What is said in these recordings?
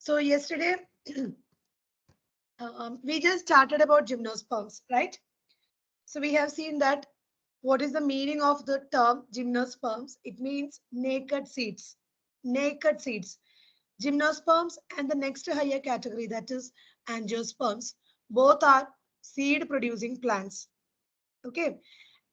So yesterday, we just started about gymnosperms, right? So we have seen that what is the meaning of the term gymnosperms? It means naked seeds. Naked seeds. Gymnosperms and the next higher category, that is angiosperms, both are seed producing plants. Okay.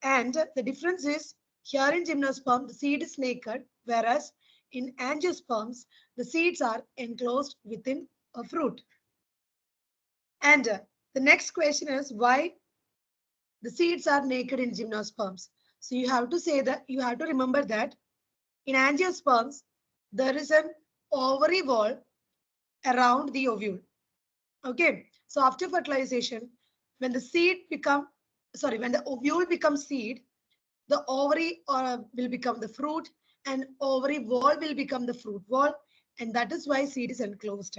And the difference is here in gymnosperm, the seed is naked, whereas in angiosperms, the seeds are enclosed within a fruit. And the next question is why the seeds are naked in gymnosperms. So you have to say that, you have to remember that in angiosperms, there is an ovary wall around the ovule. Okay. So after fertilization, when the seed become, when the ovule becomes seed, the ovary will become the fruit and ovary wall will become the fruit wall. And that is why seed is enclosed.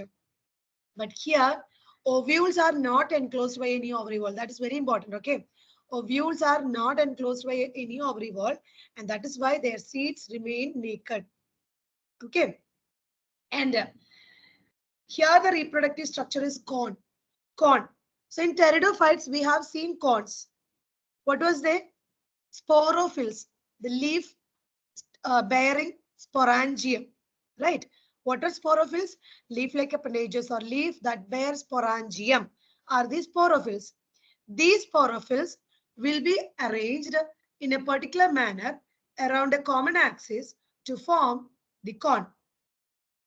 But here, ovules are not enclosed by any ovary wall. That is very important. Okay. Ovules are not enclosed by any ovary wall, and that is why their seeds remain naked. Okay. And here the reproductive structure is corn. Corn. So in pteridophytes, we have seen corns. What was they? Sporophylls, the leaf bearing sporangium, right? What are sporophylls? Leaf-like appendages or leaf that bear sporangium are the sporophylls. These sporophylls will be arranged in a particular manner around a common axis to form the corn.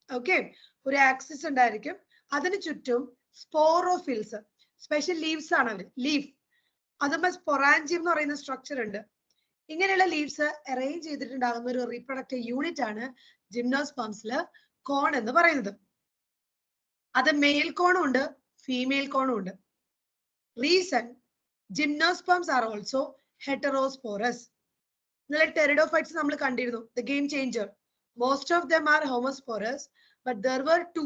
Okay, ഒരു axis ഉണ്ടായിരിക്കും, അതിന് ചുറ്റും sporophylls, special leaves ആണ് അവർ, leaf അതുമ്പോൾ sporangium എന്ന് പറയുന്ന structure ഉണ്ട്. ഇങ്ങനെയുള്ള leaves arrange ചെയ്തിട്ടുണ്ടാകുന്ന ഒരു റീപ്രൊഡക്റ്റീവ് യൂണിറ്റ് ആണ് ജിംനോസ്പേംസില് കോൺ എന്ന് പറയുന്നത്. അത് മെയിൽ കോണും ഉണ്ട്, ഫീമെയിൽ കോണും ഉണ്ട്. Reason, gymnosperms are also heterosporous. ഇന്നലെ ടെറിഡോഫൈറ്റ്സ് നമ്മൾ കണ്ടിരുന്നു, the game changer. Most of them are homosporous, but there were two.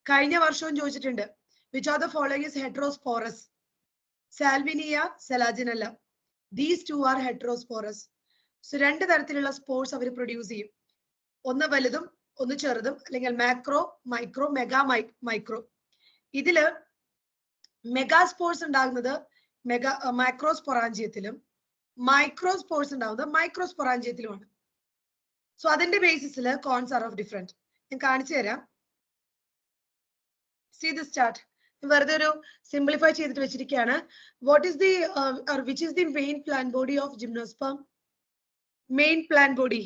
കഴിഞ്ഞ വർഷവും ചോദിച്ചിട്ടുണ്ട്, which are the following is heterosporous? Salvinia, Selaginella. These two are heterosporous. So രണ്ട് തരത്തിലുള്ള spores അവർ produce ചെയ്യും. ഒന്ന് വലുതും ഒന്ന് ചെറുതും, അല്ലെങ്കിൽ മാക്രോ, മൈക്രോ, മെഗാ, മൈക്രോ. ഇതില് മെഗാസ്പോർസ് ഉണ്ടാകുന്നത് മാക്രോസ്പൊറാഞ്ചിയത്തിലും മൈക്രോസ്പോർസ് ഉണ്ടാകുന്നത് മൈക്രോസ്പൊറാഞ്ചിയത്തിലുമാണ്. സോ അതിന്റെ ബേസിസിൽ കോൺസ് ആർ ഓഫ് ഡിഫറെന്റ്. ഞാൻ കാണിച്ചു തരാം. See this chart. വെറുതെ ഒരു സിംപ്ലിഫൈ ചെയ്തിട്ട് വെച്ചിരിക്കുകയാണ്. What is the which is the main plant body of gymnosperm? Main plant body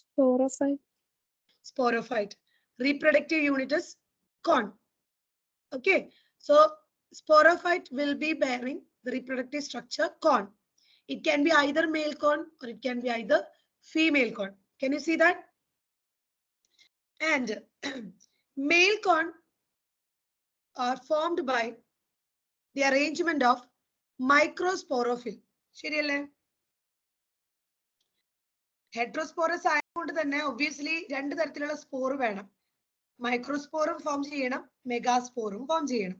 Sporophyte. Sporophyte. Reproductive unit is corn. Okay, so sporophyte will be bearing the reproductive structure corn. It can be either male corn or it can be either female corn. Can you see that? And male corn are formed by the arrangement of microsporophyll. ശരിയല്ലേ? ഹെട്രോസ്പോറസ് ആയതുകൊണ്ട് തന്നെ obviously രണ്ട് തരത്തിലുള്ള spore വേണം. മൈക്രോസ്പോറും form ചെയ്യണം, മെഗാസ്പോറും form ചെയ്യണം.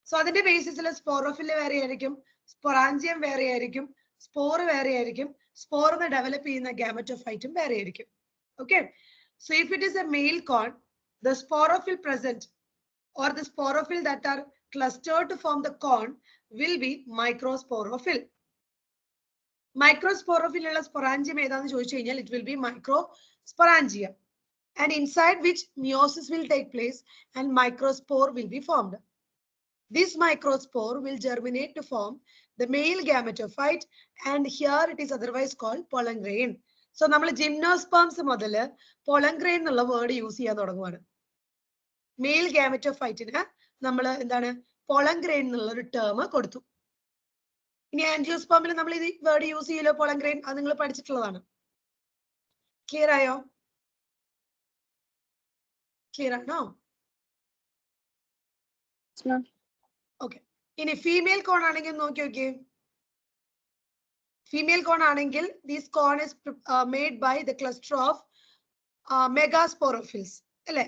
So അതിന്റെ ബേസിസിൽ സ്പോറോഫില്ല് വേറെ ആയിരിക്കും, സ്പൊറാഞ്ചിയം വേറെ ആയിരിക്കും, സ്പോർ വേറെ ആയിരിക്കും, സ്പോറിന് ഡെവലപ്പ് ചെയ്യുന്ന ഗാമറ്റോഫൈറ്റും വേറെ ആയിരിക്കും. Okay, so if it is a male cone, the sporophyll present or the sporophyll that are clustered to form the corn will be microsporophyll. Microsporophyll ഉള്ള sporangium ഏതാണെന്ന് ചോദിച്ചു കഴിഞ്ഞാൽ it will be microsporangium, and inside which meiosis will take place and microspore will be formed. This microspore will germinate to form the male gametophyte, and here it is otherwise called pollen grain. So നമ്മൾ gymnosperms മുതൽ pollen grain എന്നുള്ള word use ചെയ്യാൻ തുടങ്ങുവാണ്. Mail ഗാമറ്റോഫൈറ്റിന് നമ്മൾ എന്താണ് pollen grain എന്നുള്ള ഒരു term കൊടുത്തു. ഇനി ആൻജിയോസ്പേമിൽ നമ്മൾ ഇത് വേർഡ് യൂസ് ചെയ്യലോ pollen grain, അത് നിങ്ങൾ പഠിച്ചിട്ടുള്ളതാണ്. ക്ലിയർ ആയോ? ക്ലിയർ ആണോ? ഓക്കെ, ഇനി ഫീമെയിൽ കോൺ ആണെങ്കിൽ നോക്കി നോക്കിയേ. ഫീമെയിൽ കോൺ ആണെങ്കിൽ this cone is made by the cluster of megasporophylls അല്ലേ?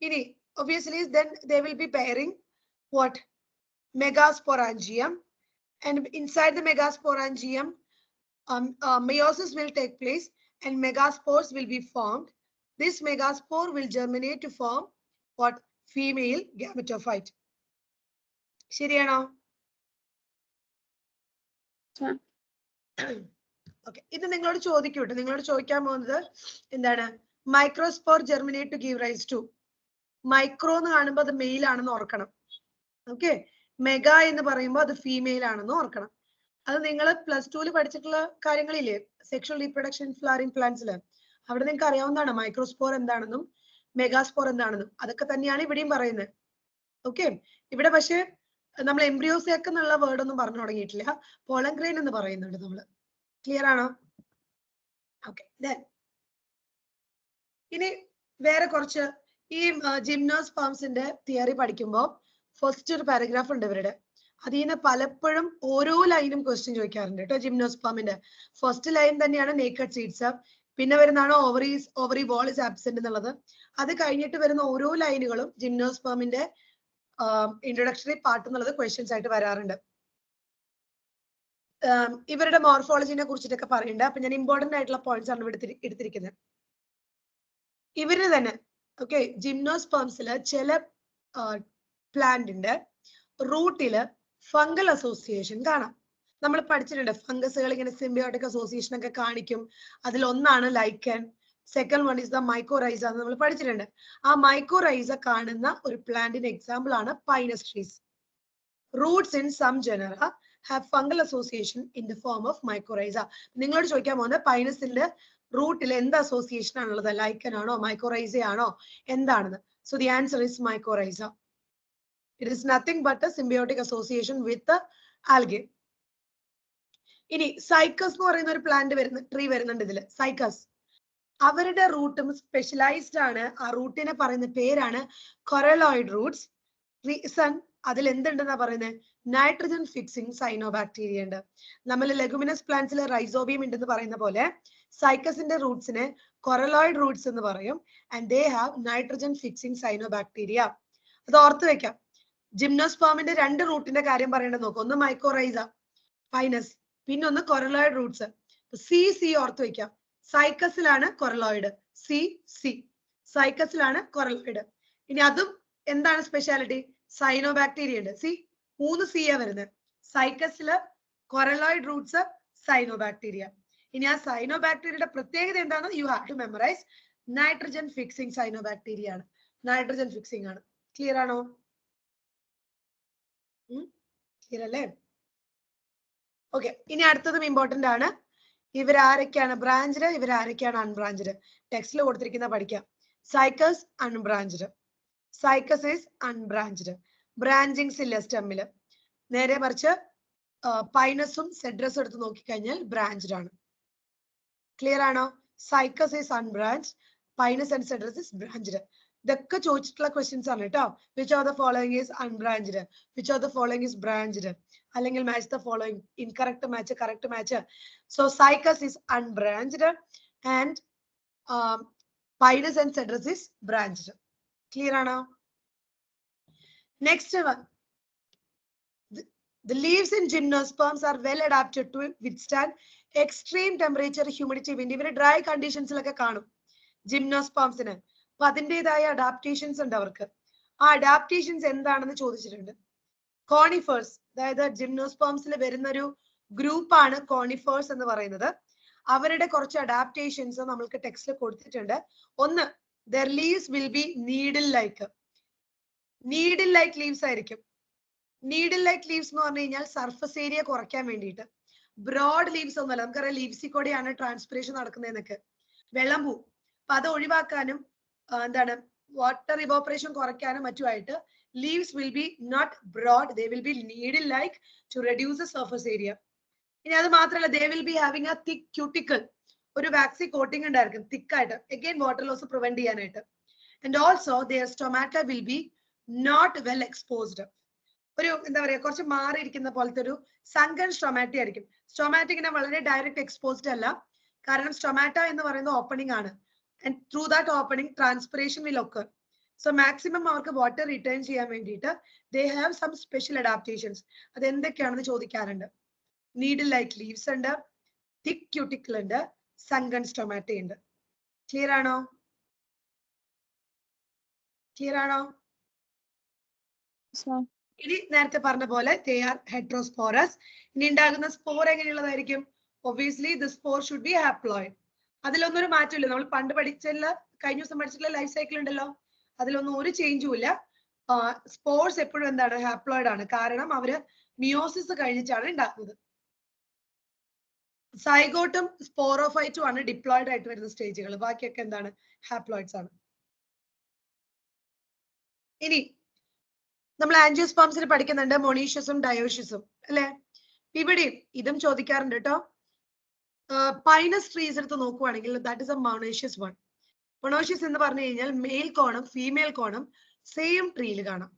Ini, obviously, then they will be bearing what? Megasporangium, and inside the megasporangium, meiosis will take place and megaspores will be formed. This megaspore will germinate to form what? Female gametophyte. ശരിയാണോ? Okay. ഇത് നിങ്ങളോട് ചോദിക്കൂട്ടെ. നിങ്ങളോട് ചോദിക്കാൻ പോകുന്നത് എന്താണ്? Microspore germinate to give rise to. Micro എന്ന് കാണുമ്പോൾ അത് മെയിൽ ആണെന്ന് ഓർക്കണം. ഓക്കെ. മെഗാ എന്ന് പറയുമ്പോൾ അത് ഫീമെയിൽ ആണെന്ന് ഓർക്കണം. അത് നിങ്ങൾ +2 പഠിച്ചിട്ടുള്ള കാര്യങ്ങളില്ലേ, സെക്ഷൽ റീപ്രൊഡക്ഷൻ ഫ്ലവറിംഗ് പ്ലാന്റ്സിൽ, അവിടെ നിങ്ങൾക്ക് അറിയാവുന്നതാണ് മൈക്രോസ്പോർ എന്താണെന്നും മെഗാസ്പോർ എന്താണെന്നും. അതൊക്കെ തന്നെയാണ് ഇവിടെയും പറയുന്നത്. ഓക്കെ. ഇവിടെ പക്ഷെ നമ്മൾ എംബ്രിയോസേക്ക് എന്നുള്ള വേർഡ് ഒന്നും പറഞ്ഞു തുടങ്ങിയിട്ടില്ല. പോളൻ ഗ്രെയിൻ എന്ന് പറയുന്നുണ്ട് നമ്മൾ. ക്ലിയർ ആണോ? ഓക്കെ. ഇനി വേറെ കുറച്ച് ഈ ജിംനോസ്പേംസിന്റെ തിയറി പഠിക്കുമ്പോൾ ഫസ്റ്റ് ഒരു പാരഗ്രാഫ് ഉണ്ട് ഇവരുടെ. അതിന് പലപ്പോഴും ഓരോ ലൈനും ക്വസ്റ്റ്യൻ ചോദിക്കാറുണ്ട് കേട്ടോ. ജിംനോസ്പേമിന്റെ ഫസ്റ്റ് ലൈൻ തന്നെയാണ് നേക്കഡ് സീഡ്സ്. പിന്നെ വരുന്നതാണ് ഓവറി വാൾ ഇസ് ആബ്സെന്റ് എന്നുള്ളത്. അത് കഴിഞ്ഞിട്ട് വരുന്ന ഓരോ ലൈനുകളും ജിംനോസ്പേമിന്റെ ഇൻട്രൊഡക്ഷറി പാർട്ട് എന്നുള്ളത് ക്വസ്റ്റ്യൻസ് ആയിട്ട് വരാറുണ്ട്. ഇവരുടെ മോർഫോളജിനെ കുറിച്ചിട്ടൊക്കെ പറയുന്നുണ്ട്. അപ്പൊ ഞാൻ ഇമ്പോർട്ടന്റ് ആയിട്ടുള്ള പോയിന്റ്സ് ആണ് ഇവിടെ എടുത്തിരിക്കുന്നത്. ഇവര് തന്നെ ഓക്കെ ജിംനോസ്പേംസില് ചില പ്ലാന്റിന്റെ റൂട്ടില് ഫംഗൽ അസോസിയേഷൻ കാണാം. നമ്മൾ പഠിച്ചിട്ടുണ്ട് ഫംഗസുകൾ ഇങ്ങനെ സിംബയോട്ടിക് അസോസിയേഷൻ ഒക്കെ കാണിക്കും. അതിൽ ഒന്നാണ് ലൈക്കൻ. Second one is the mycorrhiza എന്ന് നമ്മൾ പഠിച്ചിട്ടുണ്ട്. ആ മൈക്കോറൈസ കാണുന്ന ഒരു പ്ലാന്റിന്റെ എക്സാമ്പിൾ ആണ് Pinus trees. Roots in some genera have fungal association in the form of mycorrhiza. നിങ്ങളോട് ചോദിക്കാൻ പോകുന്നത് പൈനസിന്റെ റൂട്ടിൽ എന്ത് അസോസിയേഷൻ ആണുള്ളത്? ലൈക്കൻ ആണോ മൈക്കോറൈസ ആണോ എന്താണെന്ന്? So the answer is mycorrhiza. It is nothing but a symbiotic association with the algae. ഇനി സൈക്കസ് എന്ന് പറയുന്ന ഒരു പ്ലാന്റ് ട്രീ വരുന്നുണ്ട് ഇതില്. സൈക്കസ് അവരുടെ റൂട്ടും സ്പെഷ്യലൈസ്ഡ് ആണ്. ആ റൂട്ടിനെ പറയുന്ന പേരാണ് കൊറലോയിഡ് റൂട്ട്സ്. റീസൺ അതിൽ എന്തുണ്ടെന്നാ പറയുന്നത്? നൈട്രജൻ ഫിക്സിംഗ് സൈനോബാക്ടീരിയ ഉണ്ട്. നമ്മൾ ലെഗുമിനസ് പ്ലാന്റ്സിൽ റൈസോബിയം ഉണ്ടെന്ന് പറയുന്ന പോലെ സൈക്കസിന്റെ റൂട്ട്സിനെ കൊറലോയിഡ് റൂട്ട്സ് എന്ന് പറയും. And they have nitrogen fixing cyanobacteria. അത് ഓർത്ത് വെക്കാം. ജിംനോസ്പേമിന്റെ രണ്ട് റൂട്ടിന്റെ കാര്യം പറയേണ്ടത് നോക്കും. ഒന്ന് മൈക്കോറൈസ പൈനസ്, പിന്നെ ഒന്ന് കൊറലോയിഡ് റൂട്ട്സ്. സി ഓർത്ത് വെക്കാം. സൈക്കസിലാണ് കൊറലോയിഡ്. സി സൈക്കസിലാണ് കൊറലോയിഡ്. ഇനി അതും എന്താണ് സ്പെഷ്യാലിറ്റി? സൈനോബാക്ടീരിയ ഉണ്ട്. 3 സിയാ വരുന്നത്. സൈക്കസില് കൊറലോയിഡ് റൂട്ട്സ് സൈനോബാക്ടീരിയ. ഇനി ആ സൈനോബാക്ടീരിയയുടെ പ്രത്യേകത എന്താണെന്ന് you have to memorise. Nitrogen fixing cyanobacteria ആണ്. നൈട്രജൻ ഫിക്സിംഗ് ആണ്. ക്ലിയർ ആണോ? ക്ലിയർ അല്ലേ? ഓക്കെ. ഇനി അടുത്തതും ഇമ്പോർട്ടന്റ് ആണ്. ഇവരാരൊക്കെയാണ് ബ്രാഞ്ച്ഡ്, ഇവരാരൊക്കെയാണ് അൺബ്രാഞ്ച്ഡ്? ടെക്സ്റ്റിൽ കൊടുത്തിരിക്കുന്ന പഠിക്കാം. Cycas unbranched. Cycas is unbranched. Branchings ഇല്ല സ്റ്റെമ്മില്. നേരെ മറിച്ച് പൈനസും സെഡ്രസും എടുത്ത് നോക്കിക്കഴിഞ്ഞാൽ ബ്രാഞ്ച്ഡ് ആണ്. ക്ലിയർ ആണോ? Cycas is unbranched, Pinus and Cedrus is branched. ഇതൊക്കെ ചോദിച്ചിട്ടുള്ള ക്വസ്റ്റ്യൻസ് ആണ് കേട്ടോ. Which of the following is unbranched, which of the following is branched, അല്ലെങ്കിൽ match the following, incorrect match, correct match. So Cycas is unbranched and Pinus and Cedrus is branched. Clear ആണോ? Next one. The leaves in gymnosperms are well adapted to withstand extreme temperature, humidity, wind. ഇവര് dry കണ്ടീഷൻസിലൊക്കെ കാണും ജിംനോസ്പേംസിന്. അപ്പൊ അതിൻ്റെതായ adaptations ഉണ്ട് അവർക്ക്. ആ adaptations എന്താണെന്ന് ചോദിച്ചിട്ടുണ്ട്. കോണിഫേഴ്സ്, അതായത് ജിംനോസ്പേംസിൽ വരുന്ന ഒരു ഗ്രൂപ്പാണ് കോണിഫേഴ്സ് എന്ന് പറയുന്നത്. അവരുടെ കുറച്ച് അഡാപ്റ്റേഷൻസ് നമ്മൾക്ക് ടെക്സ്റ്റിൽ കൊടുത്തിട്ടുണ്ട്. ഒന്ന്, their leaves will be needle like. Needle like leaves ആയിരിക്കും. നീഡിൽ ലൈക്ക് ലീവ്സ് എന്ന് പറഞ്ഞു കഴിഞ്ഞാൽ സർഫസ് ഏരിയ കുറയ്ക്കാൻ വേണ്ടിയിട്ട്. ബ്രോഡ് ലീവ്സ് ഒന്നുമല്ല. നമുക്കറിയാം ലീവ്സിൽ കൂടെയാണ് ട്രാൻസ്പിറേഷൻ നടക്കുന്നതെന്നൊക്കെ. വെള്ളം പോവും. അപ്പൊ അത് ഒഴിവാക്കാനും എന്താണ് വാട്ടർ ഇവോപ്പറേഷൻ കുറയ്ക്കാനും മറ്റുമായിട്ട് leaves will be not broad, they will be needle like to reduce the surface area. ഇനി അത് മാത്രമല്ല, they will be having a thick cuticle. ഒരു വാക്സി കോട്ടിംഗ് ഉണ്ടായിരിക്കും തിക്കായിട്ട്, അഗൈൻ വാട്ടർ ലോസ് പ്രിവെന്റ് ചെയ്യാനായിട്ട്. And also their stomata will be not well exposed. ഒരു എന്താ പറയാ കുറച്ച് മാറിയിരിക്കുന്ന പോലത്തെ ഒരു സങ്കൻ സ്റ്റൊമാറ്റ ആയിരിക്കും. സ്റ്റൊമാറ്റ ഇങ്ങനെ വളരെ ഡയറക്റ്റ് എക്സ്പോസ്ഡ് അല്ല. കാരണം സ്റ്റൊമാറ്റ എന്ന് പറയുന്നത് ഓപ്പണിംഗ് ആണ്. And through that opening transpiration will occur. So maximum അവർക്ക് വാട്ടർ റിട്ടേൺ ചെയ്യാൻ വേണ്ടിയിട്ട് they have some special adaptations. അത് എന്തൊക്കെയാണെന്ന് ചോദിക്കാറുണ്ട്. നീഡിൽ ലൈക്ക് ലീവ്സ് ഉണ്ട്, തിക്ക് ക്യൂട്ടിക്കിൾ ഉണ്ട്, സങ്കൻ സ്റ്റൊമാറ്റ ഉണ്ട്. ക്ലിയർ ആണോ? ക്ലിയർ ആണോ? ഇനി നേരത്തെ പറഞ്ഞ പോലെ they are heterosporous. ഇനി ഉണ്ടാകുന്ന spore എങ്ങനെയുള്ളതായിരിക്കും? Obviously the spore should be haploid. അതിലൊന്നും ഒരു മാറ്റമില്ല. നമ്മൾ പണ്ട് പഠിച്ചില്ല, കഴിഞ്ഞ ദിവസം പഠിച്ചിട്ടുള്ള ലൈഫ് സൈക്കിൾ ഉണ്ടല്ലോ, അതിലൊന്നും ഒരു ചേഞ്ചും ഇല്ല. സ്പോർസ് എപ്പോഴും എന്താണ്? ഹാപ്ലോയിഡ് ആണ്. കാരണം അവര് മിയോസിസ് കഴിഞ്ഞിട്ടാണ് ഉണ്ടാക്കുന്നത്. സൈഗോട്ടും സ്പോറോഫൈറ്റും ആണ് ഡിപ്ലോയിഡ് ആയിട്ട് വരുന്ന സ്റ്റേജുകൾ. ബാക്കിയൊക്കെ എന്താണ്? ഹാപ്ലോയിഡ്സ് ആണ്. ഇനി നമ്മൾ ആൻജിയോസ്പേംസിൽ പഠിക്കുന്നുണ്ട് മൊണീഷ്യസും ഡയോഷ്യസും അല്ലെ? ഇവിടെയും ഇതും ചോദിക്കാറുണ്ട് കേട്ടോ. പൈനസ് ട്രീസ് എടുത്ത് നോക്കുവാണെങ്കിൽ that is a monoecious one. Monoecious എന്ന് പറഞ്ഞു കഴിഞ്ഞാൽ മെയിൽ കോണും ഫീമെയിൽ കോണും സെയിം ട്രീയിൽ കാണാം.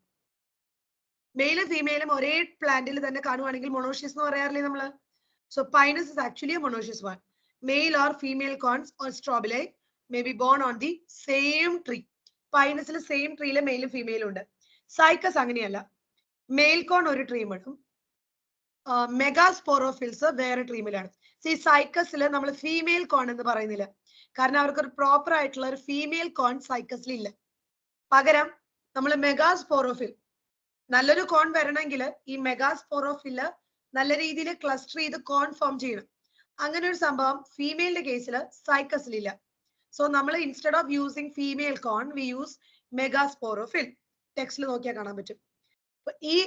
മെയിലും ഫീമെയിലും ഒരേ പ്ലാന്റിൽ തന്നെ കാണുവാണെങ്കിൽ മൊണോഷ്യസ് എന്ന് പറയാറില്ലേ നമ്മള്? So Pinus is actually a monoecious one. Male or female cones or strobili may be borne on the same tree. പൈനസിൽ സെയിം ട്രീയില് മെയിലും ഫീമെയിലും ഉണ്ട്. സൈക്കസ് അങ്ങനെയല്ല. മെയിൽ കോൺ ഒരു ട്രീമിലും മെഗാസ്പോറോഫിൽസ് വേറെ ട്രീമിലാണ്. ഈ സൈക്കസിൽ നമ്മൾ ഫീമെയിൽ കോൺ എന്ന് പറയുന്നില്ല. കാരണം അവർക്ക് ഒരു പ്രോപ്പർ ആയിട്ടുള്ള ഒരു ഫീമെയിൽ കോൺ സൈക്കസിൽ ഇല്ല. പകരം നമ്മൾ മെഗാസ്പോറോഫിൽ, നല്ലൊരു കോൺ വരണമെങ്കിൽ ഈ മെഗാസ്പോറോഫില് നല്ല രീതിയിൽ ക്ലസ്റ്റർ ചെയ്ത് കോൺ ഫോം ചെയ്യണം. അങ്ങനെ ഒരു സംഭവം ഫീമെയിലിന്റെ കേസിൽ സൈക്കസിൽ ഇല്ല. സോ നമ്മൾ instead of using female cone we use megasporophyll. ടെക്സ്റ്റിൽ നോക്കിയാൽ കാണാൻ പറ്റും. ഈ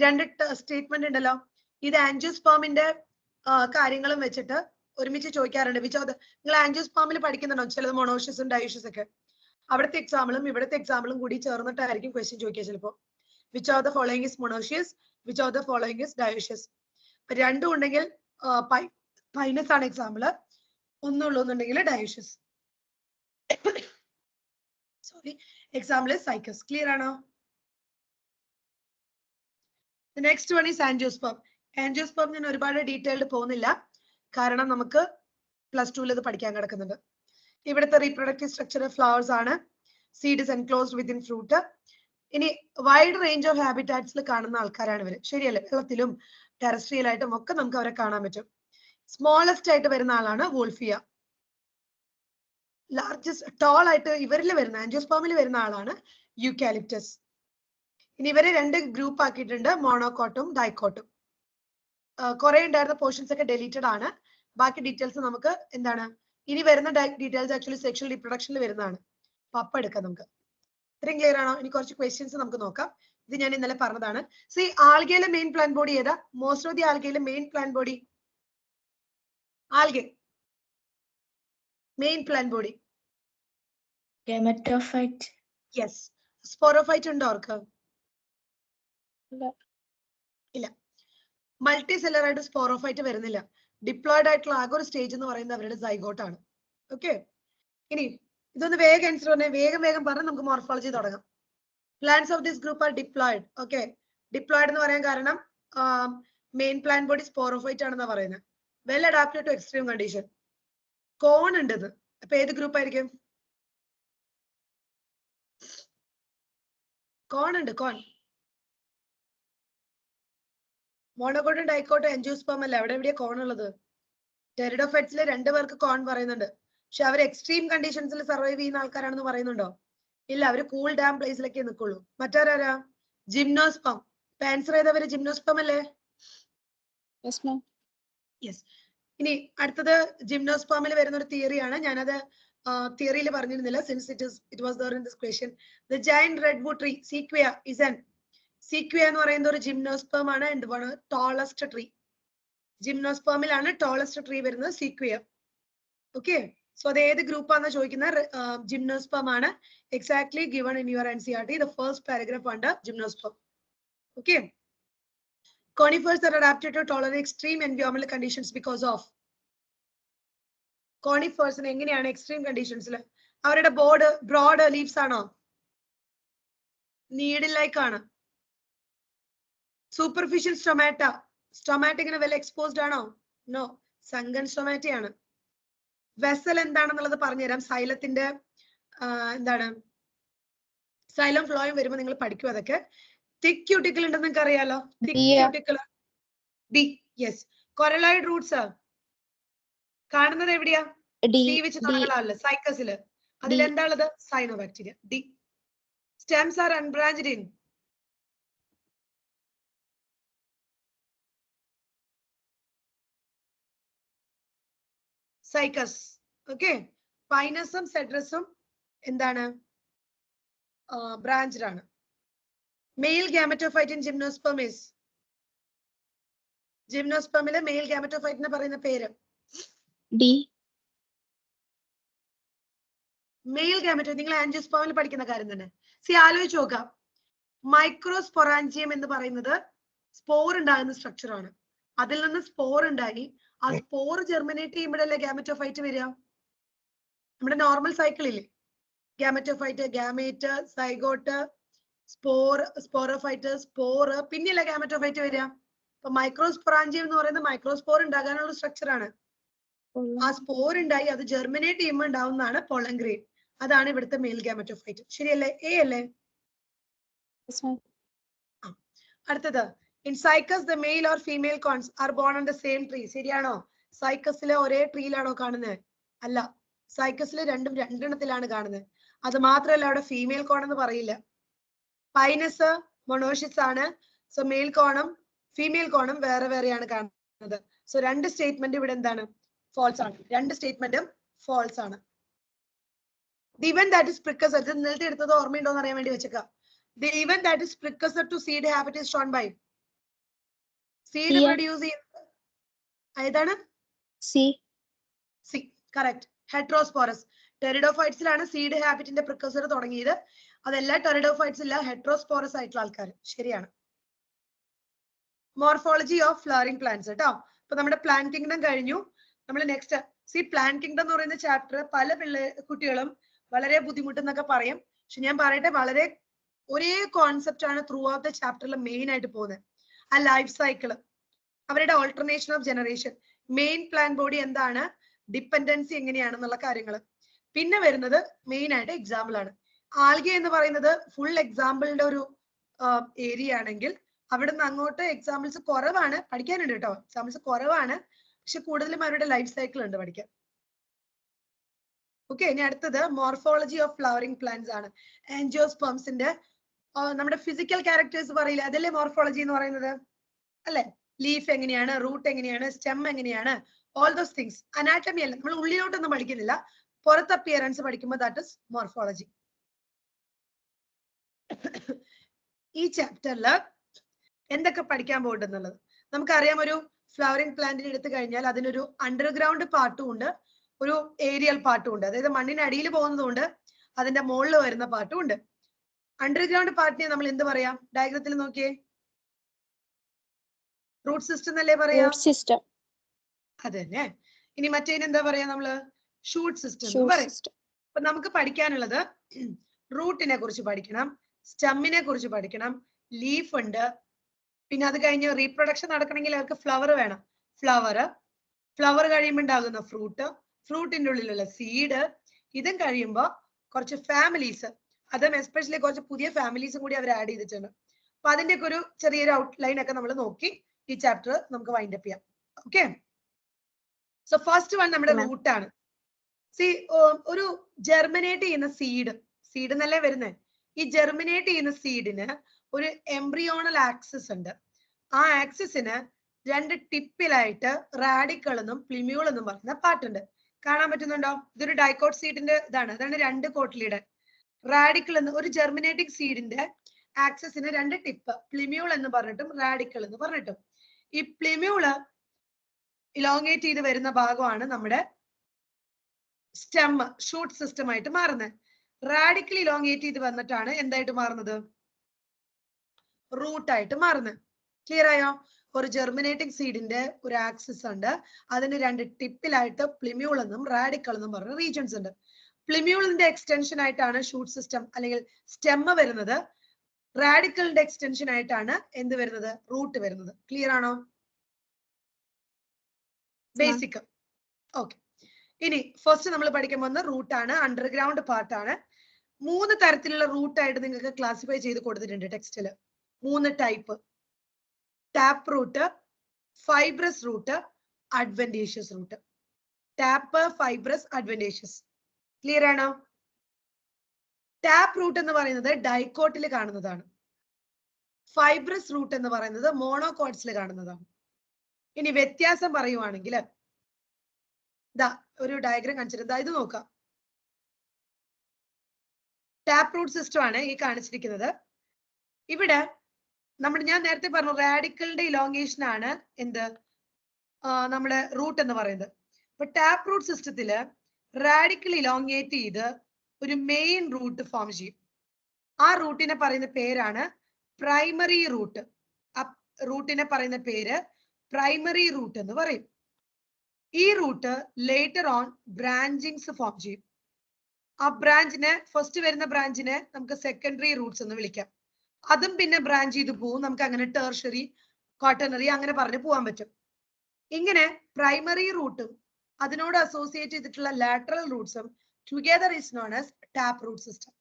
രണ്ട് സ്റ്റേറ്റ്മെന്റ് ഉണ്ടല്ലോ, ഇത് ആൻജിയോസ്പേമിന്റെ കാര്യങ്ങളും വെച്ചിട്ട് ഒരുമിച്ച് ചോദിക്കാറുണ്ട്. നിങ്ങൾ ആൻജിയോസ്പേമിൽ പഠിക്കുന്നുണ്ടോ? ചിലത് മൊണോഷ്യസും ഡയോഷ്യസ് ഒക്കെ. അവിടുത്തെ എക്സാമ്പിളും ഇവിടുത്തെ എക്സാമ്പിളും കൂടി ചേർന്നിട്ടായിരിക്കും ക്വസ്റ്റ്യൻ ചോദിക്കുക ചിലപ്പോ. Which of the following is monoecious, which of the following is dioecious. രണ്ടും ഉണ്ടെങ്കിൽ പൈനസ് ആണ് എക്സാമ്പിള്, ഒന്നുള്ളൂ എന്നുണ്ടെങ്കിൽ dioecious. Sorry, example Cycas. Clear ആണോ? Next one is angiosperm. Angiosperm ഞാൻ ഒരുപാട് ഡീറ്റെയിൽഡ് പോകുന്നില്ല, കാരണം നമുക്ക് +2 ഇത് പഠിക്കാൻ കിടക്കുന്നുണ്ട്. ഇവിടുത്തെ റീപ്രൊഡക്റ്റീവ് സ്ട്രക്ചർ ഫ്ലവേഴ്സ് ആണ്. Seed is enclosed within fruit. ഇനി വൈഡ് റേഞ്ച് ഓഫ് ഹാബിറ്റാറ്റ്സിൽ കാണുന്ന ആൾക്കാരാണ് ഇവര്. ശരിയല്ലേ? വെള്ളത്തിലും ടെറസ്ട്രിയൽ ആയിട്ടും ഒക്കെ നമുക്ക് അവരെ കാണാൻ പറ്റും. സ്മോളസ്റ്റ് ആയിട്ട് വരുന്ന ആളാണ് വോൾഫിയ. ലാർജസ്റ്റ് ടോൾ ആയിട്ട് ഇവരിൽ വരുന്ന ആൻജിയോസ്പേമിൽ വരുന്ന ആളാണ് യൂക്കാലിപ്റ്റസ്. ഇനി ഇവരെ രണ്ട് ഗ്രൂപ്പ് ആക്കിയിട്ടുണ്ട്, മോണോകോട്ടും ഡൈക്കോട്ടും. കുറെ ഉണ്ടായിരുന്ന പോർഷൻസ് ഒക്കെ ഡെലീറ്റഡ് ആണ്. ബാക്കി ഡീറ്റെയിൽസ് നമുക്ക് എന്താണ് ഇനി വരുന്ന ഡീറ്റെയിൽസ് ആക്ച്വലി സെക്ഷൽ റീപ്രൊഡക്ഷനിൽ വരുന്നതാണ്. അപ്പൊ എടുക്കാം നമുക്ക്. ഇത്രയും ക്ലിയർ ആണോ? ഇനി കുറച്ച് ക്വസ്റ്റ്യൻസ് നമുക്ക് നോക്കാം. ഇത് ഞാൻ ഇന്നലെ പറഞ്ഞതാണ്. സി ആൽഗയിലെ മെയിൻ പ്ലാൻ ബോഡി ഏതാ? മോസ്റ്റ് ഓഫ് ദി ആൽഗയിലെ main plant body algae main plant body gametophyte. Yes. Sporophyte ഉണ്ടോ അവർക്ക്? ഇല്ല. മൾട്ടി സെല്ലർ ആയിട്ട് സ്പോറോഫൈറ്റ് വരുന്നില്ല. ഡിപ്ലോയിഡ് ആയിട്ടുള്ള ആകെ ഒരു സ്റ്റേജ് എന്ന് പറയുന്നത് അവരുടെ സൈഗോട്ടാണ്. ഓക്കെ, ഇനി ഇതൊന്ന് വേഗം ആൻസർ പറഞ്ഞേ. വേഗം പറഞ്ഞ് നമുക്ക് മോർഫോളജി തുടങ്ങാം. Plants of this group are diploid. Okay, diploid എന്ന് പറയാൻ കാരണം മെയിൻ പ്ലാൻ ബോഡി സ്പോറോഫൈറ്റ് ആണെന്നാ പറയുന്നത്. Well adapted to extreme condition. Cone ഉണ്ട്. അപ്പൊ ഏത് ഗ്രൂപ്പ് ആയിരിക്കും? കോൺ ഉണ്ട്. കോൺ മോണോകോട്ടും ഡൈക്കോട്ടും ആൻജിയോസ്പേം അല്ല. എവിടെയാ കോൺ ഉള്ളത്? ടെറിഡോഫൈറ്റ്സിലെ 2 പേർക്ക് കോൺ പറയുന്നുണ്ട്. പക്ഷെ അവർ എക്സ്ട്രീം കണ്ടീഷൻസിൽ സർവൈവ് ചെയ്യുന്ന ആൾക്കാരാണെന്ന് പറയുന്നുണ്ടോ? ഇല്ല, അവര് കൂൾ ഡാം പ്ലേസിലൊക്കെ നിൽക്കുള്ളൂ. മറ്റാരാ? ജിംനോസ്പേം. ആൻസർ ചെയ്തവര് ജിംനോസ്പേം അല്ലേ? യെസ്. ഇനി അടുത്തത് ജിംനോസ്പേമിൽ വരുന്ന ഒരു തിയറിയാണ്. ഞാനത് തിയറിയിൽ പറഞ്ഞിരുന്നില്ല, since it was there in this question. The giant redwood tree Sequoia is an Sequoia എന്ന് പറയുന്ന ഒരു ജിംനോസ്പേം ആണ്. And one tallest tree. ജിംനോസ്പേമിലാണ് ടോളസ്റ്റ് ട്രീ വരുന്നത്, സീക്വിയ. ഓക്കെ, സോ അത് ഏത് ഗ്രൂപ്പാണെന്ന് ചോദിക്കുന്നത്? ജിംനോസ്പേം ആണ്. Exactly given in your NCERT, the first paragraph under gymnosperm. Okay, conifers are adapted to tolerate extreme environmental conditions because of. conifers എങ്ങനെയാണ് extreme കണ്ടീഷൻസിൽ? അവരുടെ broad leaves ആണോ? Needle like ആണ്. Superficial stomata. സ്റ്റൊമാറ്റിക്കിന് വെൽ എക്സ്പോസ്ഡ് ആണോ? No, sunken സ്റ്റൊമാറ്റയാണ്. Vessel എന്താണെന്നുള്ളത് പറഞ്ഞുതരാം. സൈലത്തിന്റെ എന്താണ് സൈലം ഫ്ലോയും വരുമ്പോൾ നിങ്ങൾ പഠിക്കും അതൊക്കെ. തിക് ക്യൂട്ടിക്കിൾ ഉണ്ടെന്ന് നിങ്ങൾക്ക് അറിയാലോ. Thick cuticle D. Yes. Coralloid roots കാണുന്നത് എവിടെയാ? ഡി വെച്ച് തുടങ്ങലാണല്ലോ സൈക്കസില്. അതിലെന്താ ഉള്ളത്? Cyanobacteria. D. Stems are unbranched in cycas. Okay. Pinusum cedrusum എന്താണ് branched ആണ്. Male gametophyte in gymnosperm is gymnospermile male gametophyte എന്ന് പറയുന്ന പേര് D. മെയിൽ ഗാമറ്റോഫൈറ്റ് നിങ്ങൾ ആൻജിയോസ്പേമിൽ പഠിക്കുന്ന കാര്യം തന്നെ. സി ആലോചിച്ച് നോക്കാം. മൈക്രോസ്പൊറാഞ്ചിയം എന്ന് പറയുന്നത് സ്പോർ ഉണ്ടാകുന്ന സ്ട്രക്ചർ ആണ്. അതിൽ നിന്ന് സ്പോർ ഉണ്ടായി ആ സ്പോർ ജെർമിനേറ്റ് ചെയ്യുമ്പോഴല്ലേ ഗാമറ്റോഫൈറ്റ് വരിക. നമ്മുടെ നോർമൽ സൈക്കിൾ ഇല്ലേ, gametophyte, gamete, zygote, spore, sporophyte, spore, പിന്നെയല്ല ഗാമറ്റോഫൈറ്റ് വരിക. അപ്പൊ മൈക്രോസ്പൊറാഞ്ചിയം എന്ന് പറയുന്നത് മൈക്രോസ്പോർ ഉണ്ടാകാനുള്ള സ്ട്രക്ചർ ആണ്. ആ സ്പോർ ഉണ്ടായി അത് ജെർമിനേറ്റ് ചെയ്യുമ്പോൾ ഉണ്ടാവുന്നതാണ് പോളൻ ഗ്രെയിൻ. അതാണ് ഇവിടുത്തെ മെയിൽ ഗാമറ്റോഫൈറ്റ്. ശരിയല്ലേ? എ അല്ലേ? അടുത്തത് in Cycas the male or female cones are borne on the same tree. ശരിയാണോ? സൈക്കസിലെ ഒരേ ട്രീയിലാണോ കാണുന്നത്? അല്ല, സൈക്കസിലെ രണ്ടെണ്ണത്തിലാണ് കാണുന്നത്. അത് മാത്രമല്ല അവിടെ ഫീമെയിൽ കോൺ എന്ന് പറയില്ല. പൈനസ് മൊണോഷിസ് ആണ്. സോ മെയിൽ കോണും ഫീമെയിൽ കോണും വേറെ വേറെയാണ് കാണുന്നത്. സോ രണ്ട് സ്റ്റേറ്റ്മെന്റ് ഇവിടെ എന്താണ്? ഫാൾസ് ആണ്. രണ്ട് സ്റ്റേറ്റ്മെന്റും ഫാൾസ് ആണ്. The event that is precursor, ഇത് നേരത്തെ എടുത്തത് ഓർമ്മയുണ്ടോ എന്ന് അറിയാൻ വേണ്ടി വെച്ചേക്കാം. The event that is precursor to seed habit is shown by seed produce ഏതാണ്? C. C, correct. Heterosporous. ടെറിഡോഫൈറ്റ്സിലാണ് സീഡ് ഹാബിറ്റിന്റെ പ്രിക്കസർ തുടങ്ങിയത്. അതെല്ലാ ടെറിഡോഫൈറ്റ്സ് ഇല്ല, ഹെട്രോസ്പോറസ് ആയിട്ടുള്ള ആൾക്കാർ. ശരിയാണ്. മോർഫോളജി ഓഫ് ഫ്ലവറിംഗ് പ്ലാന്റ്സ് കേട്ടോ. അപ്പൊ നമ്മുടെ പ്ലാന്റ് കിങ്ഡം കഴിഞ്ഞു. നമ്മൾ നെക്സ്റ്റ് സി പ്ലാന്റ് കിങ്ഡം എന്ന് പറയുന്ന ചാപ്റ്റർ പല കുട്ടികളും വളരെ ബുദ്ധിമുട്ടെന്നൊക്കെ പറയും. പക്ഷെ ഞാൻ പറയട്ടെ, വളരെ ഒരേ കോൺസെപ്റ്റ് ആണ് ത്രൂ ഔട്ട് ദ ചാപ്റ്ററിൽ മെയിൻ ആയിട്ട് പോകുന്നത്. ആ ലൈഫ് സൈക്കിള്, അവരുടെ alternation of generation, main plant body എന്താണ്, ഡിപ്പെൻഡൻസി എങ്ങനെയാണെന്നുള്ള കാര്യങ്ങൾ. പിന്നെ വരുന്നത് മെയിൻ ആയിട്ട് എക്സാമ്പിൾ ആണ്. ആൽഗെ എന്ന് പറയുന്നത് ഫുൾ എക്സാമ്പിളിന്റെ ഒരു ഏരിയ ആണെങ്കിൽ അവിടുന്ന് അങ്ങോട്ട് എക്സാമ്പിൾസ് കുറവാണ്, പഠിക്കാനുണ്ട് കേട്ടോ, എക്സാമ്പിൾസ് കുറവാണ്, പക്ഷെ കൂടുതലും അവരുടെ ലൈഫ് സൈക്കിൾ ഉണ്ട് പഠിക്കാൻ. ഓക്കെ, ഇനി അടുത്തത് മോർഫോളജി ഓഫ് ഫ്ലവറിംഗ് പ്ലാന്റ്സ് ആണ്. ആൻജിയോസ്പേംസിന്റെ നമ്മുടെ ഫിസിക്കൽ ക്യാരക്ടേഴ്സ് പറയില്ല, അതല്ലേ മോർഫോളജി എന്ന് പറയുന്നത്, അല്ലെ? ലീഫ് എങ്ങനെയാണ്, റൂട്ട് എങ്ങനെയാണ്, സ്റ്റെം എങ്ങനെയാണ്, ഓൾ ദോസ് തിങ്സ്. അനാറ്റമി അല്ല, നമ്മൾ ഉള്ളിലോട്ടൊന്നും പഠിക്കുന്നില്ല, പുറത്ത് അപ്പിയറൻസ് പഠിക്കുമ്പോൾ ദാറ്റ് ഇസ് മോർഫോളജി. ഈ ചാപ്റ്ററിൽ എന്തൊക്കെ പഠിക്കാൻ പോകുന്നുള്ളത് നമുക്കറിയാം. ഒരു ഫ്ലവറിംഗ് പ്ലാന്റിന് എടുത്തു കഴിഞ്ഞാൽ അതിനൊരു അണ്ടർഗ്രൗണ്ട് പാർട്ടും ഉണ്ട്, ഒരു ഏരിയൽ പാർട്ടും ഉണ്ട്. അതായത് മണ്ണിനടിയിൽ പോകുന്നതുകൊണ്ട് അതിന്റെ മുകളിൽ വരുന്ന പാർട്ടും ഉണ്ട്. അണ്ടർഗ്രൗണ്ട് പാർട്ടിനെ നമ്മൾ എന്ത് പറയാം? ഡയഗ്രത്തിൽ നോക്കിയേ, റൂട്ട് സിസ്റ്റം എന്നല്ലേ പറയാ? അതന്നെ. ഇനി മറ്റേന് എന്താ പറയാ? നമ്മള് ഷൂട്ട് സിസ്റ്റം എന്ന് പറയും. അപ്പൊ നമുക്ക് പഠിക്കാനുള്ളത് റൂട്ടിനെ കുറിച്ച് പഠിക്കണം, സ്റ്റെമ്മിനെ കുറിച്ച് പഠിക്കണം, ലീഫ് ഉണ്ട്, പിന്നെ അത് കഴിഞ്ഞ് റീപ്രൊഡക്ഷൻ നടക്കണമെങ്കിൽ അവർക്ക് ഫ്ലവർ വേണം, ഫ്ലവർ കഴിയുമ്പോൾ ഉണ്ടാകുന്ന ഫ്രൂട്ട്, ഫ്രൂട്ടിന്റെ ഉള്ളിലുള്ള സീഡ്, ഇതും കഴിയുമ്പോൾ കുറച്ച് ഫാമിലീസ്, അതും എസ്പെഷ്യലി കുറച്ച് പുതിയ ഫാമിലീസും കൂടി അവർ ആഡ് ചെയ്തിട്ടുണ്ട്. അപ്പൊ അതിന്റെ ഒക്കെ ഒരു ചെറിയൊരു ഔട്ട്ലൈൻ ഒക്കെ നമ്മൾ നോക്കി ഈ ചാപ്റ്റർ നമുക്ക് വൈൻഡ് അപ്പ് ചെയ്യാം. ഓക്കെ, സോ ഫസ്റ്റ് വൺ നമ്മുടെ റൂട്ടാണ്. സി ഒരു ജെർമിനേറ്റ് ചെയ്യുന്ന സീഡ് എന്നല്ലേ വരുന്നത്. ഈ ജെർമിനേറ്റ് ചെയ്യുന്ന സീഡിന് ഒരു എംബ്രിയോണൽ ആക്സിസ് ഉണ്ട്. ആ ആക്സിസിന് രണ്ട് ടിപ്പിലായിട്ട് റാഡിക്കൽ എന്നും പ്ലിമ്യൂൾ എന്നും പറയുന്ന പാർട്ടുണ്ട്. കാണാൻ പറ്റുന്നുണ്ടോ? ഇതൊരു ഡൈക്കോട്ട് സീഡിന്റെ ഇതാണ്, അതാണ് രണ്ട് കോട്ടിലിടൻ. റാഡിക്കൽ എന്ന് ഒരു ജെർമിനേറ്റിംഗ് സീഡിന്റെ ആക്സിസിന് രണ്ട് ടിപ്പ്, പ്ലിമ്യൂൾ എന്ന് പറഞ്ഞിട്ടും റാഡിക്കൽ എന്ന് പറഞ്ഞിട്ടും. ഈ പ്ലിമ്യൂള് ഇലോങ്ങേറ്റ് ചെയ്ത് വരുന്ന ഭാഗമാണ് നമ്മുടെ സ്റ്റെം, ഷൂട്ട് സിസ്റ്റം ആയിട്ട് മാറുന്നത്. റാഡിക്കൽ ഇലോങ്ങേറ്റ് ചെയ്ത് വന്നിട്ടാണ് എന്തായിട്ട് മാറുന്നത്? റൂട്ടായിട്ട് മാറുന്നത്. ക്ലിയർ ആയോ? ഒരു ജെർമിനേറ്റിംഗ് സീഡിന്റെ ഒരു ആക്സിസ് ഉണ്ട്, അതിന് രണ്ട് ടിപ്പിലായിട്ട് പ്ലിമ്യൂൾ എന്നും റാഡിക്കൽ എന്നും പറഞ്ഞ റീജിയൻസ് ഉണ്ട്. പ്ലിമ്യൂളിന്റെ എക്സ്റ്റൻഷൻ ആയിട്ടാണ് ഷൂട്ട് സിസ്റ്റം അല്ലെങ്കിൽ സ്റ്റെം വരുന്നത്. റാഡിക്കലിന്റെ എക്സ്റ്റൻഷൻ ആയിട്ടാണ് എന്ത് വരുന്നത്? റൂട്ട് വരുന്നത്. ക്ലിയർ ആണോ? ബേസിക്. ഓക്കെ, ഇനി ഫസ്റ്റ് നമ്മൾ പഠിക്കാൻ പോകുന്ന റൂട്ടാണ്, അണ്ടർഗ്രൗണ്ട് പാർട്ടാണ്. 3 തരത്തിലുള്ള റൂട്ടായിട്ട് നിങ്ങൾക്ക് ക്ലാസിഫൈ ചെയ്ത് കൊടുത്തിട്ടുണ്ട് ടെക്സ്റ്റില്. 3 type: tap root, fibrous root, adventitious root. Tap, fibrous, adventitious. Clear ആണോ? ടാപ്പ് റൂട്ട് എന്ന് പറയുന്നത് ഡൈക്കോട്ടിൽ കാണുന്നതാണ്. ഫൈബ്രസ് റൂട്ട് എന്ന് പറയുന്നത് മോണോകോട്സിൽ കാണുന്നതാണ്. ഇനി വ്യത്യാസം പറയുവാണെങ്കിൽ ഇതാ ഒരു ഡയഗ്രാം കാണിച്ചിട്ട് ഇത് നോക്കാം. ടാപ്പ് റൂട്ട് സിസ്റ്റം ആണ് ഈ കാണിച്ചിരിക്കുന്നത്. ഇവിടെ ഞാൻ നേരത്തെ പറഞ്ഞു റാഡിക്കലിന്റെ ഇലോങ്ങേഷൻ ആണ് എന്ത് നമ്മുടെ റൂട്ട് എന്ന് പറയുന്നത്. അപ്പൊ ടാപ്പ് റൂട്ട് സിസ്റ്റത്തില് റാഡിക്കൽ ഇലോങ്ങേറ്റ് ചെയ്ത് ഒരു മെയിൻ റൂട്ട് ഫോം ചെയ്യും. ആ റൂട്ടിനെ പറയുന്ന പേരാണ് പ്രൈമറി റൂട്ട്. ആ റൂട്ടിനെ പറയുന്ന പേര് പ്രൈമറി റൂട്ട് എന്ന് പറയും. ഈ റൂട്ട് ലേറ്റർ ഓൺ ബ്രാഞ്ചിങ്സ് ഫോം ചെയ്യും. ആ ബ്രാഞ്ചിനെ ഫസ്റ്റ് വരുന്ന ബ്രാഞ്ചിനെ നമുക്ക് സെക്കൻഡറി റൂട്ട്സ് എന്ന് വിളിക്കാം. അതും പിന്നെ ബ്രാഞ്ച് ചെയ്ത് പോവും. നമുക്ക് അങ്ങനെ ടെർഷറി, ക്വാട്ടർണറി അങ്ങനെ പറഞ്ഞു പോകാൻ പറ്റും. ഇങ്ങനെ പ്രൈമറി റൂട്ടും അതിനോട് അസോസിയേറ്റ് ചെയ്തിട്ടുള്ള ലാറ്ററൽ റൂട്ട്സും together is known as tap root system.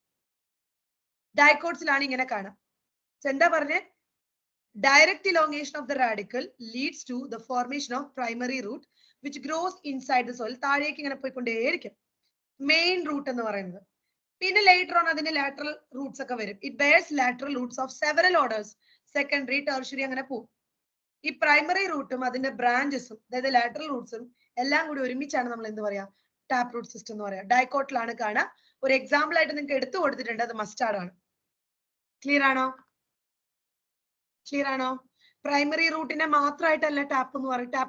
ഡൈക്കോട്സിലാണ് ഇങ്ങനെ കാണാം. എന്താ പറഞ്ഞേ? Direct elongation of the radicle leads to the formation of primary root which grows inside the soil. താഴേക്ക് ഇങ്ങനെ പോയിക്കൊണ്ടേയിരിക്കും മെയിൻ റൂട്ട് എന്ന് പറയുന്നത്. പിന്നെ ലേറ്റർ ഓൺ അതിന്റെ ലാറ്ററൽ റൂട്ട്സ് ഒക്കെ വരും. It bears lateral roots of several orders, secondary, tertiary അങ്ങനെ പോകും. ഈ പ്രൈമറി റൂട്ടും അതിന്റെ ബ്രാഞ്ചസും അതായത് ലാറ്ററൽ റൂട്ട്സും എല്ലാം കൂടി ഒരുമിച്ചാണ് നമ്മൾ എന്ത് പറയാ ടാപ്പ് റൂട്ട് സിസ്റ്റം എന്ന് പറയാ. ഡൈക്കോട്ടിലാണ് കാണാം. ഒരു എക്സാമ്പിൾ ആയിട്ട് നിങ്ങൾക്ക് എടുത്തു കൊടുത്തിട്ടുണ്ട്, അത് മസ്റ്റാർഡ് ആണ്. ക്ലിയർ ആണോ? ക്ലിയർ ആണോ? പ്രൈമറി റൂട്ടിനെ മാത്രമായിട്ടല്ല ടാപ്പ്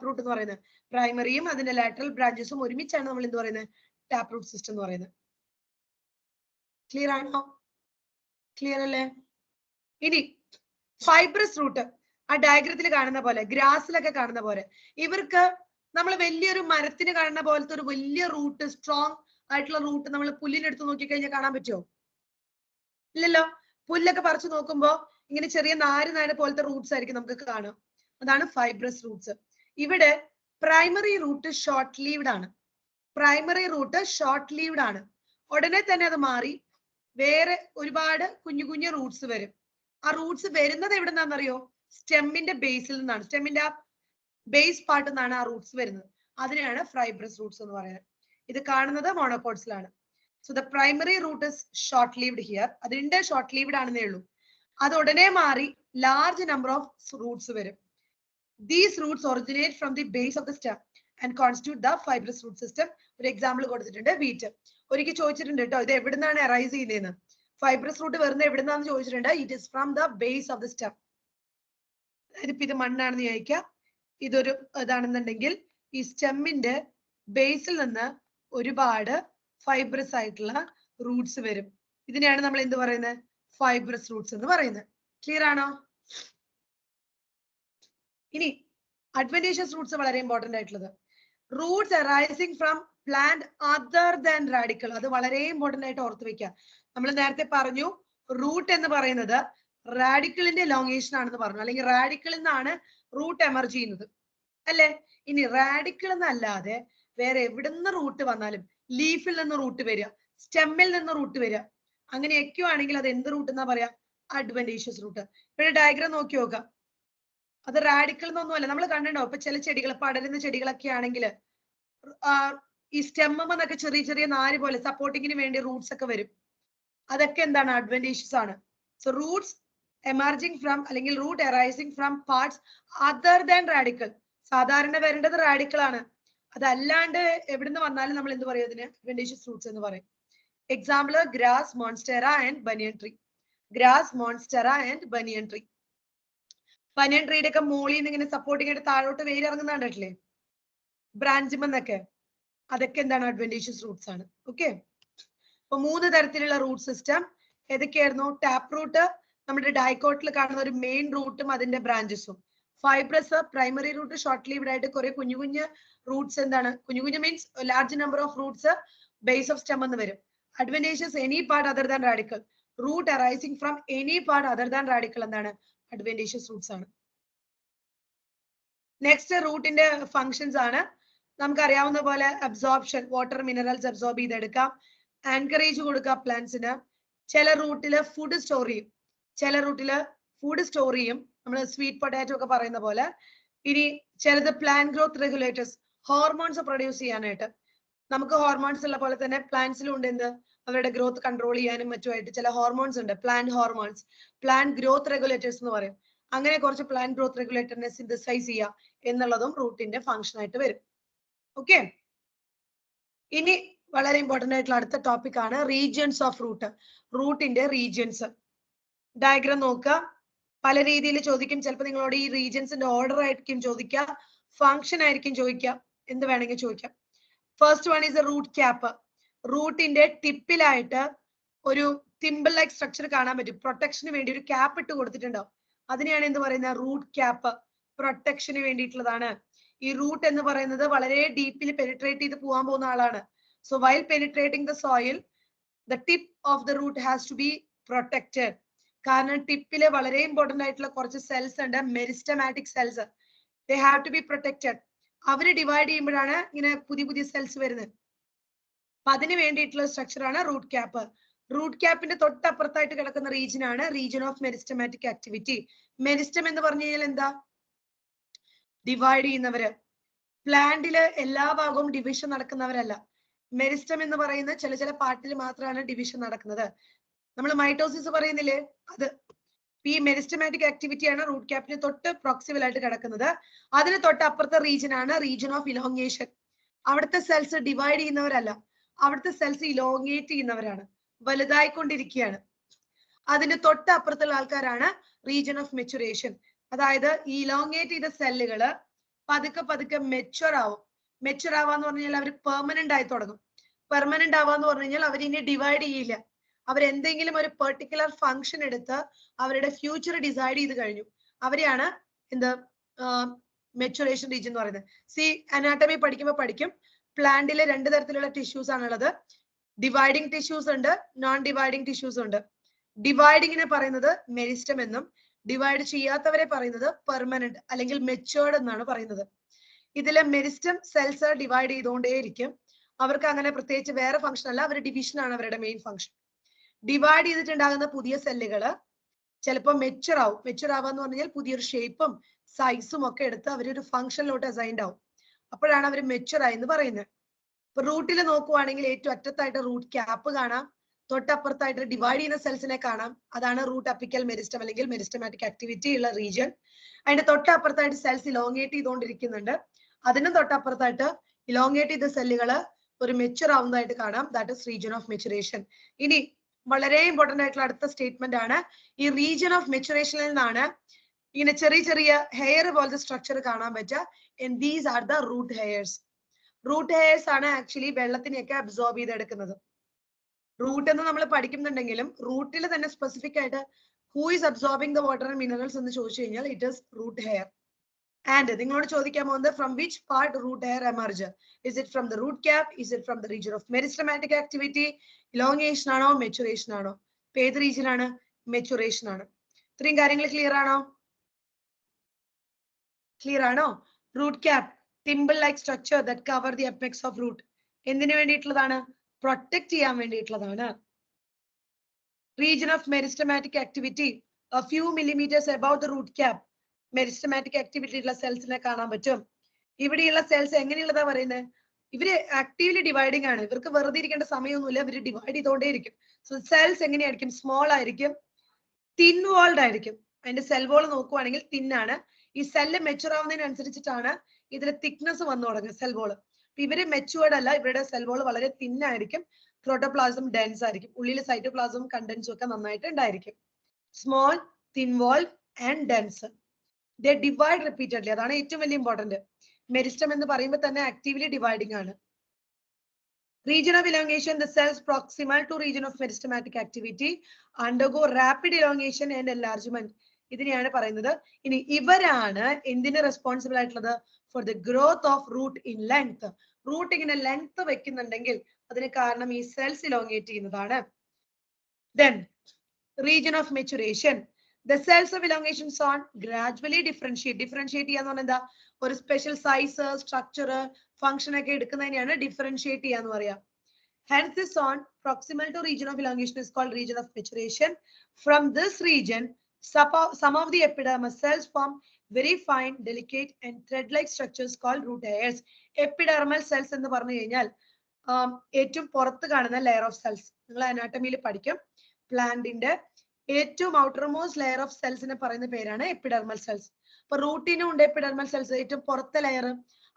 റൂട്ട് എന്ന് പറയുന്നത്. പ്രൈമറിയും അതിന്റെ ലാറ്ററൽ ബ്രാഞ്ചസും ഒരുമിച്ചാണ് നമ്മൾ എന്ത് പറയുന്നത് ടാപ്പ് റൂട്ട് സിസ്റ്റം എന്ന് പറയുന്നത്. ക്ലിയർ ആണോ? ക്ലിയർ അല്ലേ? ഇനി ഫൈബ്രസ് റൂട്ട് ആ ഡയഗ്രത്തിൽ കാണുന്ന പോലെ, ഗ്രാസിലൊക്കെ കാണുന്ന പോലെ, ഇവർക്ക് നമ്മൾ വലിയൊരു മരത്തിന് കാണുന്ന പോലത്തെ ഒരു വലിയ റൂട്ട്, സ്ട്രോങ് ആയിട്ടുള്ള റൂട്ട് നമ്മൾ പുല്ലിനെടുത്ത് നോക്കിക്കഴിഞ്ഞാൽ കാണാൻ പറ്റുമോ? ഇല്ലല്ലോ. പുല്ലൊക്കെ പറിച്ചു നോക്കുമ്പോ ഇങ്ങനെ ചെറിയ നാര് പോലത്തെ റൂട്ട്സ് ആയിരിക്കും നമുക്ക് കാണാം. അതാണ് ഫൈബ്രസ് റൂട്ട്സ്. ഇവിടെ പ്രൈമറി റൂട്ട് ഷോർട്ട് ലീവ്ഡ് ആണ്. പ്രൈമറി റൂട്ട് ഷോർട്ട് ലീവ്ഡ് ആണ്. ഉടനെ തന്നെ അത് മാറി വേറെ ഒരുപാട് കുഞ്ഞു കുഞ്ഞു റൂട്ട്സ് വരും. ആ റൂട്ട്സ് വരുന്നത് എവിടെ നിന്നാണെന്നറിയോ? സ്റ്റെമ്മിന്റെ ബേസിൽ നിന്നാണ്. സ്റ്റെമ്മിന്റെ ആ ബേസ് പാർട്ടിൽ നിന്നാണ് ആ റൂട്ട്സ് വരുന്നത്. അതിനെയാണ് ഫൈബ്രസ് റൂട്ട്സ് എന്ന് പറയുന്നത്. ഇത് കാണുന്നത് മോണോകോട്സിലാണ്. So the primary root is short lived here. അതിന്റെ ഷോർട്ട് ലീവ്ഡ് ആണെന്നേ ഉള്ളൂ. അത് ഉടനെ മാറി ലാർജ് നമ്പർ ഓഫ് റൂട്ട്സ് വരും. These roots originate from the base of the stem and constitute the fibrous root system. ഒരു എക്സാമ്പിൾ കൊടുത്തിട്ടുണ്ട്, വീറ്റ്. ഒരിക്കൽ ചോദിച്ചിട്ടുണ്ട് കേട്ടോ, ഇത് എവിടുന്നാണ് അറൈസ് ചെയ്യുന്നതെന്ന്. ഫൈബ്രസ് റൂട്ട് വരുന്നത് എവിടുന്നാന്ന് ചോദിച്ചിട്ടുണ്ട്. It is from the base of the stem. ഇതിപ്പോ ഇത് മണ്ണാണെന്ന് ചോദിക്കാം, ഇതൊരു ഇതാണെന്നുണ്ടെങ്കിൽ ഈ സ്റ്റെമ്മിന്റെ ബേസിൽ നിന്ന് ഒരുപാട് ഫൈബ്രസ് ആയിട്ടുള്ള റൂട്ട്സ് വരും. ഇതിനെയാണ് നമ്മൾ എന്ത് പറയുന്നത്? ഫൈബ്രസ് റൂട്ട്സ് എന്ന് പറയുന്നത്. ക്ലിയർ ആണോ? ഇനി അഡ്വന്റേഷ്യസ് റൂട്ട്സ് വളരെ ഇമ്പോർട്ടന്റ് ആയിട്ടുള്ളത്. Roots arising from plant other than radical. അത് വളരെ ഇമ്പോർട്ടന്റ് ആയിട്ട് ഓർത്ത് വെക്കുക. നമ്മൾ നേരത്തെ പറഞ്ഞു റൂട്ട് എന്ന് പറയുന്നത് റാഡിക്കലിന്റെ എലോങ്ങേഷൻ ആണെന്ന് പറഞ്ഞു, അല്ലെങ്കിൽ റാഡിക്കലിൽ നിന്നാണ് റൂട്ട് എമർജ് ചെയ്യുന്നത് അല്ലെ. ഇനി റാഡിക്കൽ എന്നല്ലാതെ വേറെ എവിടുന്ന് റൂട്ട് വന്നാലും, ലീഫിൽ നിന്ന് റൂട്ട് വരിക, സ്റ്റെമ്മിൽ നിന്ന് റൂട്ട് വരിക, അങ്ങനെയൊക്കെ ആണെങ്കിൽ അത് എന്ത് റൂട്ട് എന്നാ പറയാ? അഡ്വന്റേഷ്യസ് റൂട്ട്. ഇവിടെ ഡയഗ്രാം നോക്കി നോക്കാം. അത് റാഡിക്കൽ എന്നൊന്നുമല്ല. നമ്മൾ കണ്ടിട്ടുണ്ടോ ഇപ്പൊ ചില ചെടികൾ, പടരുന്ന ചെടികളൊക്കെ ആണെങ്കിൽ ഈ സ്റ്റെമ്മൊക്കെ ചെറിയ ചെറിയ നാര് പോലെ സപ്പോർട്ടിങ്ങിന് വേണ്ടി റൂട്ട്സ് ഒക്കെ വരും. അതൊക്കെ എന്താണ്? അഡ്വന്റേഷ്യസ് ആണ്. സോ റൂട്ട്സ് എമർജിങ് ഫ്രം അല്ലെങ്കിൽ root arising from parts other than radicle. സാധാരണ വരേണ്ടത് റാഡിക്കൽ ആണ്. അതല്ലാണ്ട് എവിടുന്ന് വന്നാലും നമ്മൾ എന്ത് പറയും? അതിന് അഡ്വന്റേഷ്യസ് റൂട്ട്സ് എന്ന് പറയും. Example grass, Monstera and banyan tree. Grass, Monstera and banyan tree. Banyan ട്രീയുടെ ഒക്കെ മോളിൽ നിന്ന് ഇങ്ങനെ സപ്പോർട്ടിങ് ആയിട്ട് താഴോട്ട് വേര് ഇറങ്ങുന്നുണ്ടല്ലേ ബ്രാഞ്ചുമെന്നൊക്കെ. അതൊക്കെ എന്താണ്? അഡ്വന്റേഷ്യസ് റൂട്ട്സ് ആണ്. ഓക്കെ. അപ്പൊ 3 തരത്തിലുള്ള റൂട്ട് സിസ്റ്റം ഏതൊക്കെയായിരുന്നു? ടാപ്പ് റൂട്ട് നമ്മുടെ ഡൈക്കോട്ടിൽ കാണുന്ന ഒരു മെയിൻ റൂട്ടും അതിന്റെ ബ്രാഞ്ചസും. Fibrous primary root short lived ആയിട്ട് കുറെ കുഞ്ഞു കുഞ്ഞു റൂട്ട്സ് എന്താണ്? കുഞ്ഞു കുഞ്ഞു means large number of roots base of stem എന്ന് വരും. Adventitious any part other than radicle. Root arising from any part other than radicle എന്താണ്? അഡ്വന്റേഷ്യസ് റൂട്ട്സ് ആണ്. നെക്സ്റ്റ് റൂട്ടിന്റെ ഫങ്ഷൻസ് ആണ്. നമുക്കറിയാവുന്ന പോലെ അബ്സോർപ്ഷൻ, വാട്ടർ മിനറൽസ് അബ്സോർബ് ചെയ്തെടുക്കാം, ആൻകറേജ് കൊടുക്കാം പ്ലാന്റ്സിന്. ചില റൂട്ടില് ഫുഡ് സ്റ്റോർ ചെയ്യും, ചില റൂട്ടില് ഫുഡ് സ്റ്റോർ ചെയ്യും, നമ്മൾ സ്വീറ്റ് പൊട്ടാറ്റോ ഒക്കെ പറയുന്ന പോലെ. ഇനി ചിലത് plant growth regulators, hormones produce ചെയ്യാനായിട്ട്. നമുക്ക് ഹോർമോൺസ് ഉള്ള പോലെ തന്നെ പ്ലാന്റ്സിലും ഉണ്ട് എന്ത്? അവരുടെ ഗ്രോത്ത് കൺട്രോൾ ചെയ്യാനും മറ്റുമായിട്ട് ചില ഹോർമോൺസ് ഉണ്ട്, plant hormones, plant growth regulators എന്ന് പറയും. അങ്ങനെ കുറച്ച് പ്ലാന്റ് ഗ്രോത്ത് റെഗുലേറ്ററിനെ സിന്തസൈസ് ചെയ്യുക എന്നുള്ളതും റൂട്ടിന്റെ ഫംഗ്ഷൻ ആയിട്ട് വരും. ഓക്കെ, ഇനി വളരെ ഇമ്പോർട്ടന്റ് ആയിട്ടുള്ള അടുത്ത ടോപ്പിക് ആണ് റീജിയൻസ് ഓഫ് റൂട്ട്. റൂട്ടിന്റെ റീജിയൻസ് ഡയഗ്രാം നോക്കുക. പല രീതിയിൽ ചോദിക്കും. ചിലപ്പോൾ നിങ്ങളോട് ഈ റീജിയൻസിന്റെ ഓർഡർ ആയിരിക്കും ചോദിക്കുക, ഫംഗ്ഷൻ ആയിരിക്കും ചോദിക്കുക, എന്ത് വേണമെങ്കിൽ ചോദിക്കാം. First one is a root cap. റൂട്ടിന്റെ ടിപ്പിലായിട്ട് ഒരു തിമ്പിൾ ലൈക്ക് സ്ട്രക്ചർ കാണാൻ പറ്റും. പ്രൊട്ടക്ഷന് വേണ്ടി ഒരു ക്യാപ്പ് ഇട്ട് കൊടുത്തിട്ടുണ്ടാവും. അതിനെയാണ് എന്ത് പറയുന്നത്? Root cap. പ്രൊട്ടക്ഷന് വേണ്ടിയിട്ടുള്ളതാണ്. ഈ റൂട്ട് എന്ന് പറയുന്നത് വളരെ ഡീപ്പിൽ പെനിട്രേറ്റ് ചെയ്ത് പോകാൻ പോകുന്ന ആളാണ്. So while penetrating the soil, the tip of the root has to be protected. കാരണം ടിപ്പില് വളരെ ഇമ്പോർട്ടന്റ് ആയിട്ടുള്ള കുറച്ച് സെൽസ് ഉണ്ട്, meristematic cells. They have to be protected. അവര് ഡിവൈഡ് ചെയ്യുമ്പോഴാണ് ഇങ്ങനെ പുതിയ പുതിയ സെൽസ് വരുന്നത്. അപ്പൊ അതിന് വേണ്ടിയിട്ടുള്ള സ്ട്രക്ചർ ആണ് റൂട്ട് ക്യാപ്പ്. റൂട്ട് ക്യാപ്പിന്റെ തൊട്ടപ്പുറത്തായിട്ട് കിടക്കുന്ന റീജിയൻ ആണ് region of meristematic activity. Meristem എന്ന് പറഞ്ഞു കഴിഞ്ഞാൽ എന്താ? ഡിവൈഡ് ചെയ്യുന്നവര്. പ്ലാന്റില് എല്ലാ ഭാഗവും ഡിവിഷൻ നടക്കുന്നവരല്ല. മെരിസ്റ്റം എന്ന് പറയുന്ന ചില പാർട്ടിൽ മാത്രമാണ് ഡിവിഷൻ നടക്കുന്നത്. നമ്മൾ മൈറ്റോസിസ് പറയുന്നില്ലേ, അത്. ഈ മെരിസ്റ്റമാറ്റിക് ആക്ടിവിറ്റി ആണ് റൂട്ട് ക്യാപ്പിന് തൊട്ട് പ്രോക്സിമൽ ആയിട്ട് കിടക്കുന്നത്. അതിന് തൊട്ട് അപ്പുറത്തെ റീജിയൻ ആണ് റീജിയൻ ഓഫ് ഇലോങ്ങേഷൻ. അവിടുത്തെ സെൽസ് ഡിവൈഡ് ചെയ്യുന്നവരല്ല, അവിടുത്തെ സെൽസ് ഇലോങ്ങേറ്റ് ചെയ്യുന്നവരാണ്, വലുതായിക്കൊണ്ടിരിക്കുകയാണ്. അതിന് തൊട്ട് അപ്പുറത്തുള്ള ആൾക്കാരാണ് റീജിയൻ ഓഫ് മെച്ചുറേഷൻ. അതായത് ഈ ഇലോങ്ങേറ്റ് ചെയ്ത സെല്ലുകള് പതുക്കെ പതുക്കെ മെച്ചുവർ ആവും. മെച്ചുവർ ആവാന്ന് പറഞ്ഞു കഴിഞ്ഞാൽ അവർ പെർമനന്റ് ആയി തുടങ്ങും. പെർമനന്റ് ആവാന്ന് പറഞ്ഞു കഴിഞ്ഞാൽ അവർ ഇനി ഡിവൈഡ് ചെയ്യില്ല. അവരെന്തെങ്കിലും ഒരു പെർട്ടിക്കുലർ ഫംഗ്ഷൻ എടുത്ത് അവരുടെ ഫ്യൂച്ചർ ഡിസൈഡ് ചെയ്ത് കഴിഞ്ഞു. അവരെയാണ് എന്ത് മെച്ചുറേഷൻ റീജിയൻ എന്ന് പറയുന്നത്. സി അനാട്ടമി പഠിക്കുമ്പോൾ പഠിക്കും, പ്ലാന്റിലെ രണ്ട് തരത്തിലുള്ള ടിഷ്യൂസ് ആണുള്ളത്. ഡിവൈഡിങ് ടിഷ്യൂസ് ഉണ്ട്, നോൺ ഡിവൈഡിങ് ടിഷ്യൂസ് ഉണ്ട്. ഡിവൈഡിങ്ങിനെ പറയുന്നത് മെരിസ്റ്റം എന്നും ഡിവൈഡ് ചെയ്യാത്തവരെ പറയുന്നത് പെർമനന്റ് അല്ലെങ്കിൽ മെച്ചുവേർഡ് എന്നാണ് പറയുന്നത്. ഇതിലെ മെരിസ്റ്റം സെൽസ് ഡിവൈഡ് ചെയ്തുകൊണ്ടേയിരിക്കും. അവർക്ക് അങ്ങനെ പ്രത്യേകിച്ച് വേറെ ഫംഗ്ഷൻ അല്ല, അവർ ഡിവിഷൻ ആണ് അവരുടെ മെയിൻ ഫംഗ്ഷൻ. ഡിവൈഡ് ചെയ്തിട്ടുണ്ടാകുന്ന പുതിയ സെല്ലുകള് ചിലപ്പോൾ മെച്ചുവർ ആവും. മെച്ചുവർ ആവാന്ന് പറഞ്ഞാൽ പുതിയൊരു ഷേപ്പും സൈസും ഒക്കെ എടുത്ത് അവരൊരു ഫംഗ്ഷനിലോട്ട് അസൈൻഡ് ആവും. അപ്പോഴാണ് അവർ മെച്ചുവർ ആയി എന്ന് പറയുന്നത്. ഇപ്പൊ റൂട്ടിൽ നോക്കുവാണെങ്കിൽ ഏറ്റവും അറ്റത്തായിട്ട് റൂട്ട് ക്യാപ്പ് കാണാം, തൊട്ടപ്പുറത്തായിട്ട് ഡിവൈഡ് ചെയ്യുന്ന സെൽസിനെ കാണാം. അതാണ് റൂട്ട് അപ്പിക്കൽ മെരിസ്റ്റം അല്ലെങ്കിൽ മെരിസ്റ്റമാറ്റിക് ആക്ടിവിറ്റി ഉള്ള റീജിയൻ. അതിന്റെ തൊട്ടപ്പുറത്തായിട്ട് സെൽസ് ഇലോങ്ങേറ്റ് ചെയ്തുകൊണ്ടിരിക്കുന്നുണ്ട്. അതിനും തൊട്ടപ്പുറത്തായിട്ട് ഇലോങ്ങേറ്റ് ചെയ്ത സെല്ലുകള് ഒരു മെച്ചുവർ ആവുന്നതായിട്ട് കാണാം. That is region of maturation. ഇനി വളരെ ഇമ്പോർട്ടന്റ് ആയിട്ടുള്ള അടുത്ത സ്റ്റേറ്റ്മെന്റ് ആണ്, ഈ റീജിയൻ ഓഫ് മെച്ചുറേഷനിൽ നിന്നാണ് ഇങ്ങനെ ചെറിയ ചെറിയ ഹെയർ പോലത്തെ സ്ട്രക്ചർ കാണാൻ പറ്റുക. And these are the root hairs. Root hairs ആണ് ആക്ച്വലി വെള്ളത്തിനെയൊക്കെ അബ്സോർബ് ചെയ്തെടുക്കുന്നത്. റൂട്ട് എന്ന് നമ്മൾ പഠിക്കുന്നുണ്ടെങ്കിലും റൂട്ടിൽ തന്നെ സ്പെസിഫിക് ആയിട്ട് who is absorbing the water and minerals എന്ന് ചോദിച്ചു കഴിഞ്ഞാൽ it is root hair. And നിങ്ങളോട് ചോദിക്കാൻ പോകുന്നത് from which part root hair emerge? Is it from the root cap? Is it from the region of meristematic activity? Elongation ആണോ maturation ആണോ? ഏത് region ആണ്? മെച്ചുറേഷൻ ആണ്. ഇത്രയും കാര്യങ്ങൾ ക്ലിയർ ആണോ? ക്ലിയർ ആണോ? Root cap, thimble like structure that cover the apex of root. എന്തിനു വേണ്ടിയിട്ടുള്ളതാണ്? പ്രൊട്ടക്ട് ചെയ്യാൻ വേണ്ടിയിട്ടുള്ളതാണ്. Region of meristematic activity a few millimeters above the root cap. Meristematic activity ഉള്ള സെൽസിനെ കാണാൻ പറ്റും. ഇവിടെയുള്ള സെൽസ് എങ്ങനെയുള്ളതാ പറയുന്നത്? ഇവര് ആക്റ്റീവ്ലി ഡിവൈഡിങ് ആണ്. ഇവർക്ക് വെറുതെ ഇരിക്കേണ്ട സമയമൊന്നുമില്ല, ഇവര് ഡിവൈഡ് ചെയ്തുകൊണ്ടേയിരിക്കും. സോ സെൽസ് എങ്ങനെയായിരിക്കും? സ്മോൾ ആയിരിക്കും, തിൻ വാൾഡ് ആയിരിക്കും. അതിന്റെ സെൽ വോൾ നോക്കുവാണെങ്കിൽ തിൻ ആണ്. ഈ സെല്ല് മെച്ചുവർ ആവുന്നതിനനുസരിച്ചിട്ടാണ് ഇതിന്റെ തിക്നെസ് വന്നു തുടങ്ങുന്നത്, സെൽ വോള്. ഇവര് മെച്ചുവേർഡ് അല്ല, ഇവരുടെ സെൽ വോൾ വളരെ തിൻ ആയിരിക്കും. പ്രോട്ടോപ്ലാസം ഡെൻസ് ആയിരിക്കും. ഉള്ളിൽ സൈറ്റോപ്ലാസം കണ്ടൻസും ഒക്കെ നന്നായിട്ട് ഉണ്ടായിരിക്കും. Small, thin walled and dense. They divide repeatedly. അതാണ് ഏറ്റവും വലിയ ഇമ്പോർട്ടന്റ്. മെരിസ്റ്റം എന്ന് പറയുമ്പോൾ തന്നെ ആക്റ്റീവ്ലി ഡിവൈഡിങ് ആണ്. Region of elongation, the cells proximal to region of meristematic activity undergo rapid elongation and enlargement. ഇതിനെയാണ് പറയുന്നത്. ഇനി ഇവരാണ് എന്തിന് റെസ്പോൺസിബിൾ ആയിട്ടുള്ളത്? For the growth of root in length. Root ഇങ്ങനെ ലെങ്ത് വെക്കുന്നുണ്ടെങ്കിൽ അതിന് കാരണം ഈ സെൽസ് ഇലോങ്ങേറ്റ് ചെയ്യുന്നതാണ്. Then region of maturation. The cells of elongation zone gradually differentiate. Differentiate ചെയ്യാന്ന് പറഞ്ഞാൽ എന്താ? ഒരു സ്പെഷ്യൽ സൈസ്, സ്ട്രക്ചർ, ഫംഗ്ഷൻ ഒക്കെ എടുക്കുന്നതിനെയാണ് ഡിഫറൻഷിയേറ്റ് ചെയ്യാന്ന് പറയാം. Hence this zone proximal to region of elongation is called region of maturation. From this region, some of the epidermal cells form very fine, delicate and thread-like structures called root hairs. Epidermal cells എന്ന് പറഞ്ഞു കഴിഞ്ഞാൽ ഏറ്റവും പുറത്ത് കാണുന്ന layer of cells. നിങ്ങൾ അനാട്ടമിയിൽ പഠിക്കും. പ്ലാന്റിന്റെ ഏറ്റവും ഔട്ടർമോസ്റ്റ് ലെയർ ഓഫ് സെൽസിനെ പറയുന്ന പേരാണ് എപ്പിഡെർമൽ സെൽസ്. അപ്പൊ റൂട്ടിനും ഉണ്ട് എപ്പിഡെർമൽ സെൽസ്, ഏറ്റവും പുറത്തെ ലെയർ.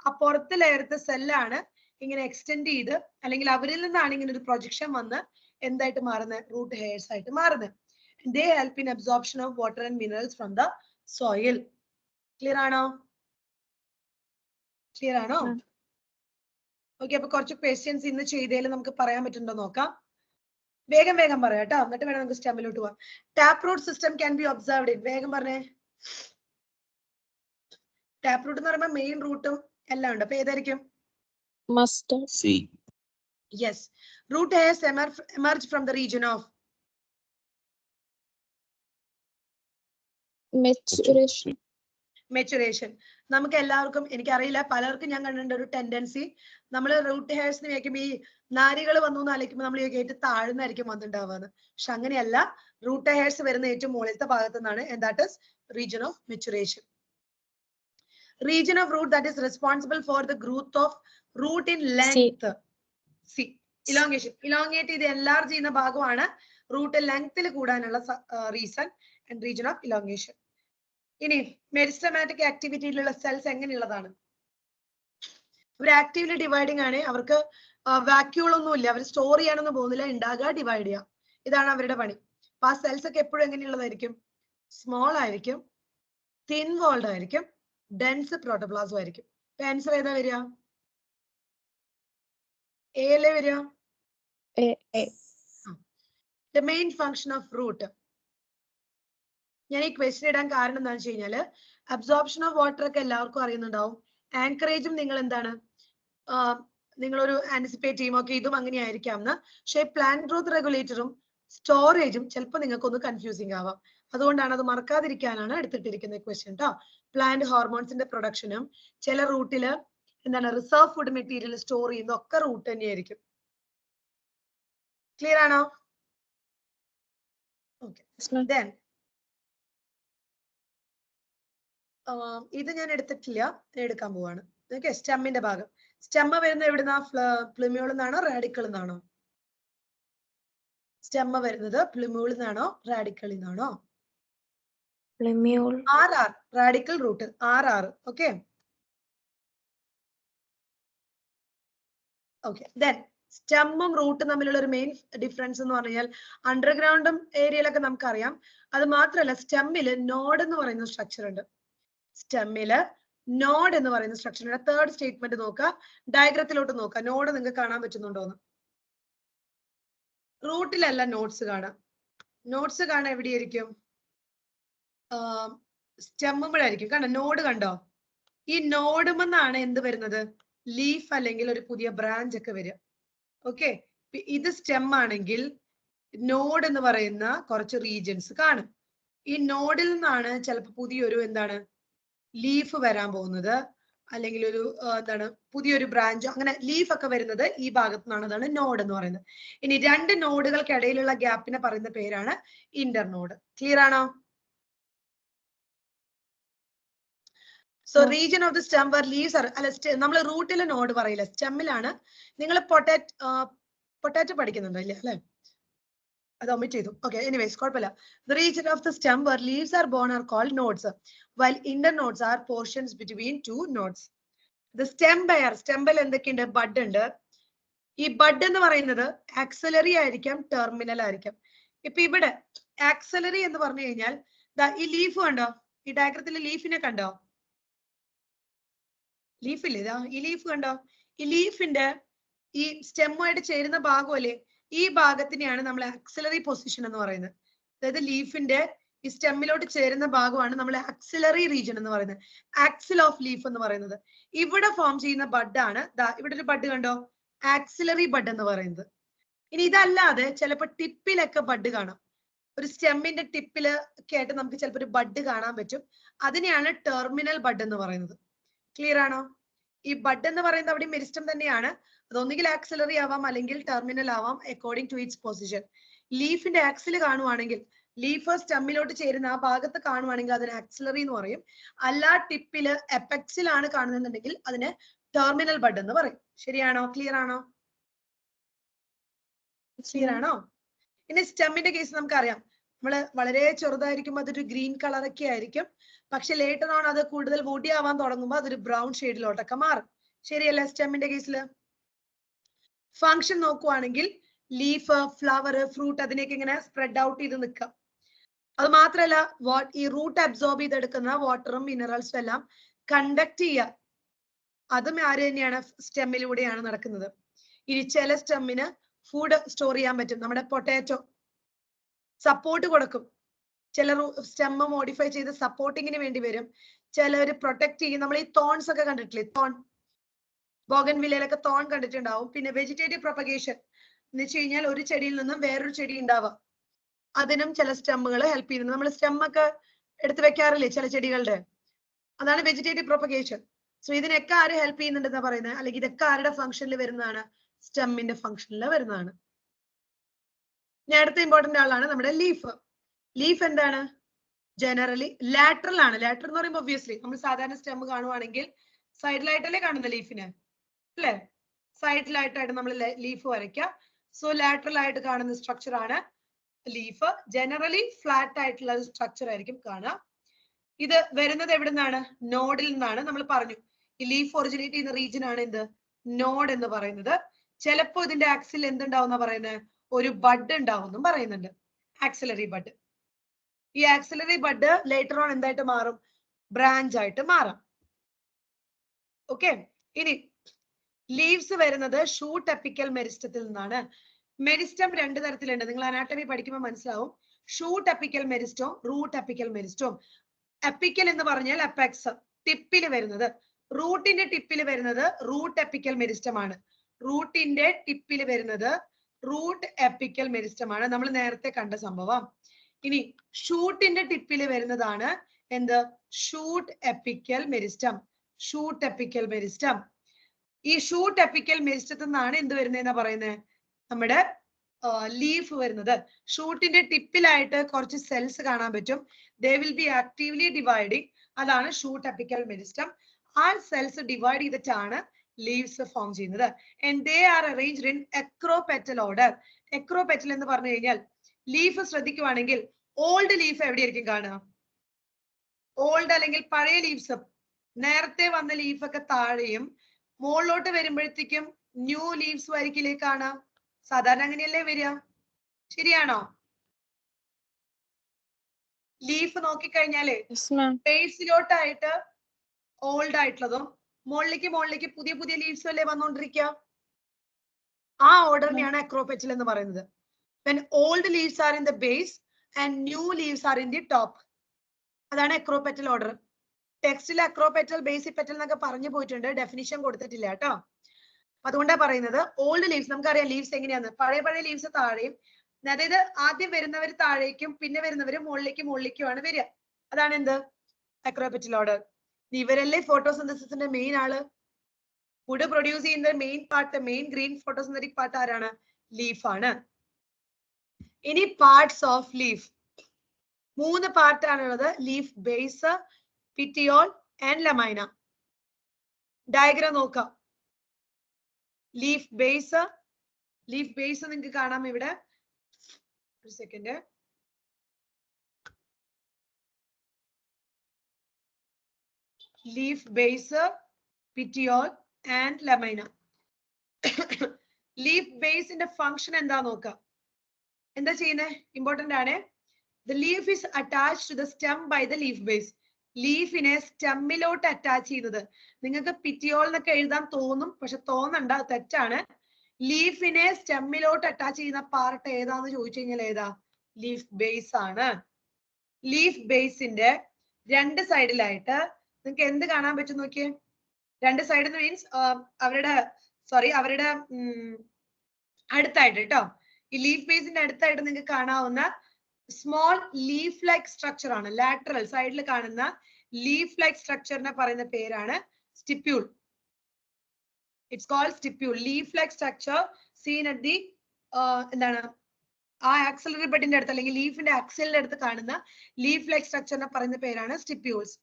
ആ പുറത്തെ ലെയറത്തെ സെല്ലാണ് ഇങ്ങനെ എക്സ്റ്റെൻഡ് ചെയ്ത്, അല്ലെങ്കിൽ അവരിൽ നിന്നാണ് ഇങ്ങനെ ഒരു പ്രൊജക്ഷൻ വന്ന് എന്തായിട്ട് മാറുന്നത്, റൂട്ട് ഹെയർസ് ആയിട്ട് മാറുന്നത്. They help in absorption of water and minerals from the soil. Clear ആണോ? ക്ലിയർ ആണോ? ഓക്കെ, അപ്പൊ കുറച്ച് ക്വസ്റ്റ്യൻസ് ഇന്ന് ചെയ്തതിൽ നമുക്ക് പറയാൻ പറ്റുന്നുണ്ടോ നോക്കാം. വേഗം വേഗം പറയാം കേട്ടോ, എന്നിട്ട് വേണം നമുക്ക് സ്റ്റെമ്മിലോട്ട് പോവാം. Tap root system can be observed in, വേഗം പറഞ്ഞേ. ടാപ്പ് റൂട്ട് എന്ന് പറയുമ്പോൾ മെയിൻ റൂട്ടും എല്ലാം ഉണ്ട്. അപ്പൊ ഏതായിരിക്കും? Mustard. C. Yes. Root hairs emerge from the region of Maturation. Maturation. നമുക്ക് എല്ലാവർക്കും, എനിക്കറിയില്ല, പലർക്കും ഞാൻ കണ്ടിട്ടുണ്ട് ഒരു ടെൻഡൻസി, നമ്മൾ റൂട്ട് ഹെയർസിന് വയ്ക്കുമ്പോൾ ഈ നാരികൾ വന്നു എന്ന് ആലോചിക്കുമ്പോൾ നമ്മൾ ഏറ്റവും താഴ്ന്നായിരിക്കും വന്നിട്ടുണ്ടാവുക. പക്ഷെ അങ്ങനെയല്ല, റൂട്ട് ഹെയർസ് വരുന്ന ഏറ്റവും മുകളിലത്തെ ഭാഗത്തു നിന്നാണ്. and that is region of maturation. Region of root that is responsible for the growth of root in length. C. Elongation. Elongate ചെയ്ത് enlarge ചെയ്യുന്ന ഭാഗമാണ് റൂട്ട് ലെങ്ത്തിൽ കൂടാനുള്ള reason and region of elongation. ഇനി മെരിസ്റ്റമാറ്റിക് ആക്ടിവിറ്റിയിലുള്ള സെൽസ് എങ്ങനെയുള്ളതാണ്? അവർ actively dividing ആണ്. അവർക്ക് വാക്യൂൾ ഒന്നും ഇല്ല, അവർ സ്റ്റോർ ചെയ്യാനൊന്നും പോകുന്നില്ല, ഉണ്ടാകുക, ഡിവൈഡ് ചെയ്യുക, ഇതാണ് അവരുടെ പണി. അപ്പൊ ആ സെൽസ് ഒക്കെ എപ്പോഴും എങ്ങനെയുള്ളതായിരിക്കും? സ്മോൾ ആയിരിക്കും, തിൻ വോൾഡ് ആയിരിക്കും, ഡെൻസ് പ്രോട്ടോപ്ലാസം ആയിരിക്കും. ആൻസർ ഏതാ വരിക? എ അല്ലേ വരിക? The main function of root. ഞാൻ ഈ ക്വസ്റ്റ്യൻ ഇടാൻ കാരണം എന്താണെന്ന് വെച്ച് കഴിഞ്ഞാല് അബ്സോർപ്ഷൻ ഓഫ് വാട്ടർ ഒക്കെ എല്ലാവർക്കും അറിയുന്നുണ്ടാവും. ആങ്കറേജും നിങ്ങൾ എന്താണ്, നിങ്ങളൊരു ആന്റിസിപ്പേറ്റ് ചെയ്യും, ഓക്കെ ഇതും അങ്ങനെ ആയിരിക്കാം എന്ന്. പക്ഷെ പ്ലാന്റ് ഗ്രോത്ത് റെഗുലേറ്ററും സ്റ്റോറേജും ചിലപ്പോൾ നിങ്ങൾക്ക് ഒന്ന് കൺഫ്യൂസിങ് ആവാം. അതുകൊണ്ടാണ് അത് മറക്കാതിരിക്കാനാണ് എടുത്തിട്ടിരിക്കുന്ന ക്വസ്റ്റ്യൻ കേട്ടോ. പ്ലാന്റ് ഹോർമോൺസിന്റെ പ്രൊഡക്ഷനും ചില റൂട്ടില് എന്താണ് റിസർവ് ഫുഡ് മെറ്റീരിയൽ സ്റ്റോർ ചെയ്യുന്ന ഒക്കെ റൂട്ട് തന്നെയായിരിക്കും. ക്ലിയർ ആണോ? ഓക്കെ, ദെൻ ഇത് ഞാൻ എടുത്തിട്ടില്ല, എടുക്കാൻ പോവാണ്. ഓക്കെ, സ്റ്റെമ്മിന്റെ ഭാഗം. സ്റ്റെമ്മ വരുന്നത് എവിടുന്നാ? പ്ലിമ്യൂളിൽ നിന്നാണോ റാഡിക്കളിൽ നിന്നാണോ? സ്റ്റെമ്മ വരുന്നത് പ്ലിമ്യൂളിൽ നിന്നാണോ റാഡിക്കളിൽ നിന്നാണോ? RR, radicle root RR. Okay okay, then സ്റ്റെമ്മും റൂട്ടും തമ്മിലുള്ള ഒരു മെയിൻ ഡിഫറൻസ് എന്ന് പറഞ്ഞാൽ അണ്ടർഗ്രൗണ്ടും ഏരിയയിലൊക്കെ നമുക്കറിയാം. അത് മാത്രമല്ല, സ്റ്റെമ്മില് നോഡ് എന്ന് പറയുന്ന സ്ട്രക്ചർ ഉണ്ട്. സ്റ്റെമ്മില് നോഡ് എന്ന് പറയുന്ന സ്ട്രക്ചറിന്റെ തേർഡ് സ്റ്റേറ്റ്മെന്റ് നോക്കുക, ഡയഗ്രത്തിലോട്ട് നോക്കുക, നോഡ് നിങ്ങൾക്ക് കാണാൻ പറ്റുന്നുണ്ടോന്ന്. റൂട്ടിലല്ല നോട്ട്സ് കാണാം. നോട്ട്സ് കാണാൻ എവിടെയായിരിക്കും? സ്റ്റെമ്മുമ്പോഴായിരിക്കും. കണ്ടോ നോഡ് കണ്ടോ? ഈ നോഡുമെന്നാണ് എന്ത് വരുന്നത്? ലീഫ് അല്ലെങ്കിൽ ഒരു പുതിയ ബ്രാഞ്ച് ഒക്കെ വരിക. ഓക്കെ, ഇത് സ്റ്റെം ആണെങ്കിൽ നോഡ് എന്ന് പറയുന്ന കുറച്ച് റീജിയൻസ് കാണും. ഈ നോഡിൽ നിന്നാണ് ചിലപ്പോൾ പുതിയൊരു എന്താണ് ലീഫ് വരാൻ പോകുന്നത്, അല്ലെങ്കിൽ ഒരു എന്താണ് പുതിയൊരു ബ്രാഞ്ച്, അങ്ങനെ ലീഫ് ഒക്കെ വരുന്നത് ഈ ഭാഗത്തു നിന്നാണ്. അതാണ് നോഡ് എന്ന് പറയുന്നത്. ഇനി രണ്ട് നോഡുകൾക്കിടയിലുള്ള ഗ്യാപ്പിനെ പറയുന്ന പേരാണ് ഇന്റർനോഡ്. ക്ലിയർ ആണോ? So region of the stem where leaves are, അല്ല നമ്മൾ റൂട്ടിലെ നോഡ് പറയില്ല, സ്റ്റെമ്മിലാണ്. നിങ്ങൾ പൊട്ടാറ്റോ പഠിക്കുന്നുണ്ടോ? ഇല്ല അല്ലെ, അത് ഒമിറ്റ് ചെയ്തു. ഓക്കെ, എനിവേസ് കുഴപ്പമില്ല. The region of the stem where leaves are born are called nodes, while internodes are portions between two nodes. The stem bare, സ്റ്റെമ്പിൽ എന്തൊക്കെയുണ്ട്? ബഡ് ഉണ്ട്. ഈ ബഡ് എന്ന് പറയുന്നത് ആക്സിലറി ആയിരിക്കാം, ടെർമിനൽ ആയിരിക്കാം. ഇപ്പൊ ഇവിടെ ആക്സിലറി എന്ന് പറഞ്ഞു കഴിഞ്ഞാൽ ഈ ലീഫ് കണ്ടോ? ഈ ഡയഗ്രത്തിലെ ലീഫിനെ കണ്ടോ? ലീഫില്ലേ, ഇതാ ഈ ലീഫ് കണ്ടോ? ഈ ലീഫിന്റെ ഈ സ്റ്റെമ്മുമായിട്ട് ചേരുന്ന ഭാഗമല്ലേ, ഈ ഭാഗത്തിനെയാണ് നമ്മൾ ആക്സിലറി പൊസിഷൻ എന്ന് പറയുന്നത്. അതായത് ലീഫിന്റെ ഈ സ്റ്റെമ്മിലോട്ട് ചേരുന്ന ഭാഗമാണ് നമ്മൾ ആക്സിലറി റീജിയൻ എന്ന് പറയുന്നത്, ആക്സിൽ ഓഫ് ലീഫ് എന്ന് പറയുന്നത്. ഇവിടെ ഫോം ചെയ്യുന്ന ബഡ് ആണ് ഇവിടെ ഒരു ബഡ് കണ്ടോ, ആക്സിലറി ബഡ് എന്ന് പറയുന്നത്. ഇനി ഇതല്ലാതെ ചിലപ്പോൾ ടിപ്പിലൊക്കെ ബഡ് കാണാം. ഒരു സ്റ്റെമ്മിന്റെ ടിപ്പില് ഒക്കെ ആയിട്ട് നമുക്ക് ചിലപ്പോൾ ഒരു ബഡ് കാണാൻ പറ്റും. അതിനെയാണ് ടെർമിനൽ ബഡ് എന്ന് പറയുന്നത്. ക്ലിയർ ആണോ? ഈ ബഡ് എന്ന് പറയുന്നത് അവിടെ മെരിസ്റ്റം തന്നെയാണ്. അതൊന്നുകിൽ ആക്സിലറി ആവാം അല്ലെങ്കിൽ ടെർമിനൽ ആവാം, അക്കോർഡിംഗ് ടു ഇറ്റ്സ് പൊസിഷൻ. ലീഫിന്റെ ആക്സിൽ കാണുവാണെങ്കിൽ, ലീഫ് സ്റ്റെമ്മിലോട്ട് ചേരുന്ന ആ ഭാഗത്ത് കാണുവാണെങ്കിൽ അതിന് ആക്സിലറി എന്ന് പറയും. അല്ല ടിപ്പില് എപെക്സിലാണ് കാണുന്നുണ്ടെങ്കിൽ അതിന് ടെർമിനൽ ബഡ് എന്ന് പറയും. ശരിയാണോ? ക്ലിയർ ആണോ? ക്ലിയർ ആണോ? ഇനി സ്റ്റെമ്മിന്റെ കേസ് നമുക്കറിയാം, നമ്മള് വളരെ ചെറുതായിരിക്കുമ്പോൾ അതൊരു ഗ്രീൻ കളറൊക്കെ ആയിരിക്കും, പക്ഷെ ലേറ്റർ ഓൺ അത് കൂടുതൽ വുഡി ആവാൻ തുടങ്ങുമ്പോൾ അതൊരു ബ്രൗൺ ഷെയ്ഡിലോട്ടൊക്കെ മാറും. ശരിയല്ലേ? സ്റ്റെമ്മിന്റെ കേസിൽ ഫംഗ്ഷൻ നോക്കുവാണെങ്കിൽ ലീഫ്, ഫ്ലവർ, ഫ്രൂട്ട് അതിനൊക്കെ ഇങ്ങനെ സ്പ്രെഡ് ഔട്ട് ചെയ്ത് നിൽക്കാം. അത് മാത്രമല്ല ഈ റൂട്ട് അബ്സോർബ് ചെയ്തെടുക്കുന്ന വാട്ടറും മിനറൽസും എല്ലാം കണ്ടക്ട് ചെയ്യുക, അതും ആര് തന്നെയാണ്? സ്റ്റെമ്മിലൂടെയാണ് നടക്കുന്നത്. ഇനി ചില സ്റ്റെമ്മിന് ഫുഡ് സ്റ്റോർ ചെയ്യാൻ പറ്റും. നമ്മുടെ പൊട്ടാറ്റോ സപ്പോർട്ട് കൊടുക്കും. ചില സ്റ്റെമ്മ് മോഡിഫൈ ചെയ്ത് സപ്പോർട്ടിങ്ങിന് വേണ്ടി വരും. ചിലർ പ്രൊട്ടക്ട് ചെയ്യും. നമ്മൾ ഈ തോൺസ് ഒക്കെ കണ്ടിട്ടില്ലേ? തോൺ, ബോഗൻവില്ലയിലൊക്കെ തോൺ കണ്ടിട്ടുണ്ടാവും. പിന്നെ വെജിറ്റേറ്റീവ് പ്രൊപ്പഗേഷൻ എന്ന് വെച്ച് കഴിഞ്ഞാൽ ഒരു ചെടിയിൽ നിന്നും വേറൊരു ചെടി ഉണ്ടാവാം. അതിനും ചില സ്റ്റെമ്മുകൾ ഹെൽപ്പ് ചെയ്യുന്നു. നമ്മൾ സ്റ്റെമ്മൊക്കെ എടുത്ത് വെക്കാറില്ലേ ചില ചെടികളുടെ? അതാണ് വെജിറ്റേറ്റീവ് പ്രൊപ്പഗേഷൻ. സോ ഇതിനൊക്കെ ആര് ഹെൽപ്പ് ചെയ്യുന്നുണ്ടെന്നാ പറയുന്നത്? അല്ലെങ്കിൽ ഇതൊക്കെ ആരുടെ ഫംഗ്ഷനിൽ വരുന്നതാണ്? സ്റ്റെമ്മിന്റെ ഫംഗ്ഷനിൽ വരുന്നതാണ്. ഇനി അടുത്ത ഇമ്പോർട്ടന്റ് ആളാണ് നമ്മുടെ ലീഫ്. ലീഫ് എന്താണ്? ജനറലി ലാറ്ററൽ ആണ്. ലാറ്ററൽ എന്ന് പറയുമ്പോൾ ഒബ്വിയസ്ലി നമ്മൾ സാധാരണ സ്റ്റെം കാണുവാണെങ്കിൽ സൈഡിലായിട്ടല്ലേ കാണുന്നത് ലീഫിന്, അല്ലേ? സൈഡിലായിട്ടായിട്ട് നമ്മൾ ലീഫ് വരയ്ക്കാം. സോ ലാറ്ററൽ ആയിട്ട് കാണുന്ന സ്ട്രക്ചർ ആണ് ലീഫ്. ജനറലി ഫ്ലാറ്റ് ആയിട്ടുള്ള സ്ട്രക്ചർ ആയിരിക്കും കാണുക. ഇത് വരുന്നത് എവിടെ നിന്നാണ്? നോഡിൽ നിന്നാണ്. നമ്മൾ പറഞ്ഞു ഈ ലീഫ് ഒറിജിനേറ്റ് ചെയ്യുന്ന റീജിയൻ ആണ് എന്ത്? നോഡ് എന്ന് പറയുന്നത്. ചിലപ്പോ ഇതിന്റെ ആക്സിൽ എന്തുണ്ടാവും പറയുന്നത്? ഒരു ബഡ് ഉണ്ടാവും പറയുന്നുണ്ട്, ആക്സിലറി ബഡ്. ഈ ആക്സിലറി ബഡ് ലേറ്റർ ഓൺ എന്തായിട്ട് മാറും? ബ്രാഞ്ച് ആയിട്ട് മാറാം. ഓക്കെ. ഇനി ലീവ്സ് വരുന്നത് ഷൂട്ട് എപ്പിക്കൽ മെരിസ്റ്റത്തിൽ നിന്നാണ്. മെരിസ്റ്റം രണ്ട് തരത്തിലുണ്ട്. നിങ്ങൾ അനാട്ടമി പഠിക്കുമ്പോൾ മനസ്സിലാവും. ഷൂട്ട് എപ്പിക്കൽ മെരിസ്റ്റവും റൂട്ട് എപ്പിക്കൽ മെരിസ്റ്റവും. എപ്പിക്കൽ എന്ന് പറഞ്ഞാൽ അപ്പെക്സ്, ടിപ്പിൽ വരുന്നത്. റൂട്ടിന്റെ ടിപ്പിൽ വരുന്നത് റൂട്ട് എപ്പിക്കൽ മെരിസ്റ്റം ആണ്. റൂട്ടിന്റെ ടിപ്പിൽ വരുന്നത് റൂട്ട് എപ്പിക്കൽ മെരിസ്റ്റം ആണ്, നമ്മൾ നേരത്തെ കണ്ട സംഭവം. ഇനി ഷൂട്ടിന്റെ ടിപ്പിൽ വരുന്നതാണ് എന്ത്? Shoot apical meristem. Shoot apical meristem. ഈ ഷൂട്ട് എപ്പിക്കൽ മെരിസ്റ്റത്തിൽ നിന്നാണ് എന്ത് വരുന്നതെന്നാ പറയുന്നത്? നമ്മുടെ ലീഫ് വരുന്നത്. ഷൂട്ടിന്റെ ടിപ്പിലായിട്ട് കുറച്ച് സെൽസ് കാണാൻ പറ്റും. They will be actively dividing. അതാണ് ഷൂട്ട് എപ്പിക്കൽ മെരിസ്റ്റം. ആ സെൽസ് ഡിവൈഡ് ചെയ്തിട്ടാണ് ലീവ്സ് ഫോം ചെയ്യുന്നത്. And they are arranged in acropetal order. Acropetal എന്ന് പറഞ്ഞു കഴിഞ്ഞാൽ ലീഫ് ശ്രദ്ധിക്കുവാണെങ്കിൽ ഓൾഡ് ലീഫ് എവിടെയായിരിക്കും കാണുക? ഓൾഡ് അല്ലെങ്കിൽ പഴയ ലീവ്സ്, നേരത്തെ വന്ന ലീഫൊക്കെ താഴെയും മുകളിലോട്ട് വരുമ്പോഴത്തേക്കും ന്യൂ ലീവ്സ് ആയിരിക്കില്ലേ കാണാം? സാധാരണ അങ്ങനെയല്ലേ വരിക? ശരിയാണോ? ലീഫ് നോക്കിക്കഴിഞ്ഞാല് ബേസിലോട്ടായിട്ട് ഓൾഡ് ആയിട്ടുള്ളതും മുകളിലേക്ക് പുതിയ പുതിയ ലീവ്സും അല്ലേ വന്നുകൊണ്ടിരിക്കുക? ആ ഓർഡറിനെയാണ് അക്രോപെറ്റൽ എന്ന് പറയുന്നത്. When old leaves are in the base and new leaves are in the top. അതാണ് അക്രോപെറ്റൽ ഓർഡർ. ടെക്സ്റ്റിൽ അക്രോപെറ്റൽ, ബേസിക് പെറ്റൽ എന്നൊക്കെ പറഞ്ഞു പോയിട്ടുണ്ട്, ഡെഫിനിഷൻ കൊടുത്തിട്ടില്ല കേട്ടോ. അതുകൊണ്ടാണ് പറയുന്നത് ഓൾഡ് ലീവ്സ്. നമുക്കറിയാം ലീവ്സ് എങ്ങനെയാന്ന്. പഴയ ലീവ്സ് താഴെയും, അതായത് ആദ്യം വരുന്നവർ താഴേക്കും പിന്നെ വരുന്നവർ മുകളിലേക്കുമാണ് വരിക. അതാണ് എന്ത്? Acropetal order. ഇവരല്ലേ ഫോട്ടോസിന്തസിന്റെ മെയിൻ ആള്. ഫുഡ് പ്രൊഡ്യൂസ് ചെയ്യുന്ന main part, main green photosynthetic part ആരാണ്? ലീഫ് ആണ്. ഇനി പാർട്സ് ഓഫ് ലീഫ്. 3 പാർട്ട് ആണുള്ളത്. Leaf base, petiole and lamina. Diagram നോക്കാം. ലീഫ് ബേസ് നിങ്ങൾക്ക് കാണാം ഇവിടെ. ഒരു second. Leaf base, petiole and lamina. Leaf ബേസിന്റെ ഫംഗ്ഷൻ എന്താ നോക്കാം. എന്താ ചെയ്യുന്നത്? ഇമ്പോർട്ടന്റ് ആണ്. The leaf is attached to the stem by the leaf base. ലീഫിനെ സ്റ്റെമ്മിലോട്ട് അറ്റാച്ച് ചെയ്യുന്നത്. നിങ്ങൾക്ക് പിറ്റിയോൾ എന്നൊക്കെ എഴുതാൻ തോന്നും, പക്ഷെ തോന്നണ്ട, തെറ്റാണ്. ലീഫിനെ സ്റ്റെമ്മിലോട്ട് അറ്റാച്ച് ചെയ്യുന്ന പാർട്ട് ഏതാന്ന് ചോദിച്ചു കഴിഞ്ഞാൽ ഏതാ? ലീഫ് ബേസ് ആണ്. ലീഫ് ബേസിന്റെ രണ്ട് സൈഡിലായിട്ട് നിങ്ങൾക്ക് എന്ത് കാണാൻ പറ്റും നോക്കിയേ. രണ്ട് സൈഡ് മീൻസ് അവരുടെ അടുത്തായിട്ട് കേട്ടോ. ഈ ലീഫ് ബേസിന്റെ അടുത്തായിട്ട് നിങ്ങൾക്ക് കാണാവുന്ന സ്മോൾ ലീഫ് ലൈക്ക് സ്ട്രക്ചർ ആണ്. ലാറ്ററൽ സൈഡിൽ കാണുന്ന ലീഫ് ലൈക്ക് സ്ട്രക്ചറിനെ പറയുന്ന പേരാണ് stipule. It's called stipule. Leaf like structure seen at the എന്താണ് ആ ആക്സിലറി ബഡിന്റെ അടുത്ത് അല്ലെങ്കിൽ ലീഫിന്റെ ആക്സിലിന്റെ അടുത്ത് കാണുന്ന ലീഫ് ലൈക്ക് സ്ട്രക്ചറിനെ പറയുന്ന പേരാണ് സ്റ്റിപ്യൂൾസ്.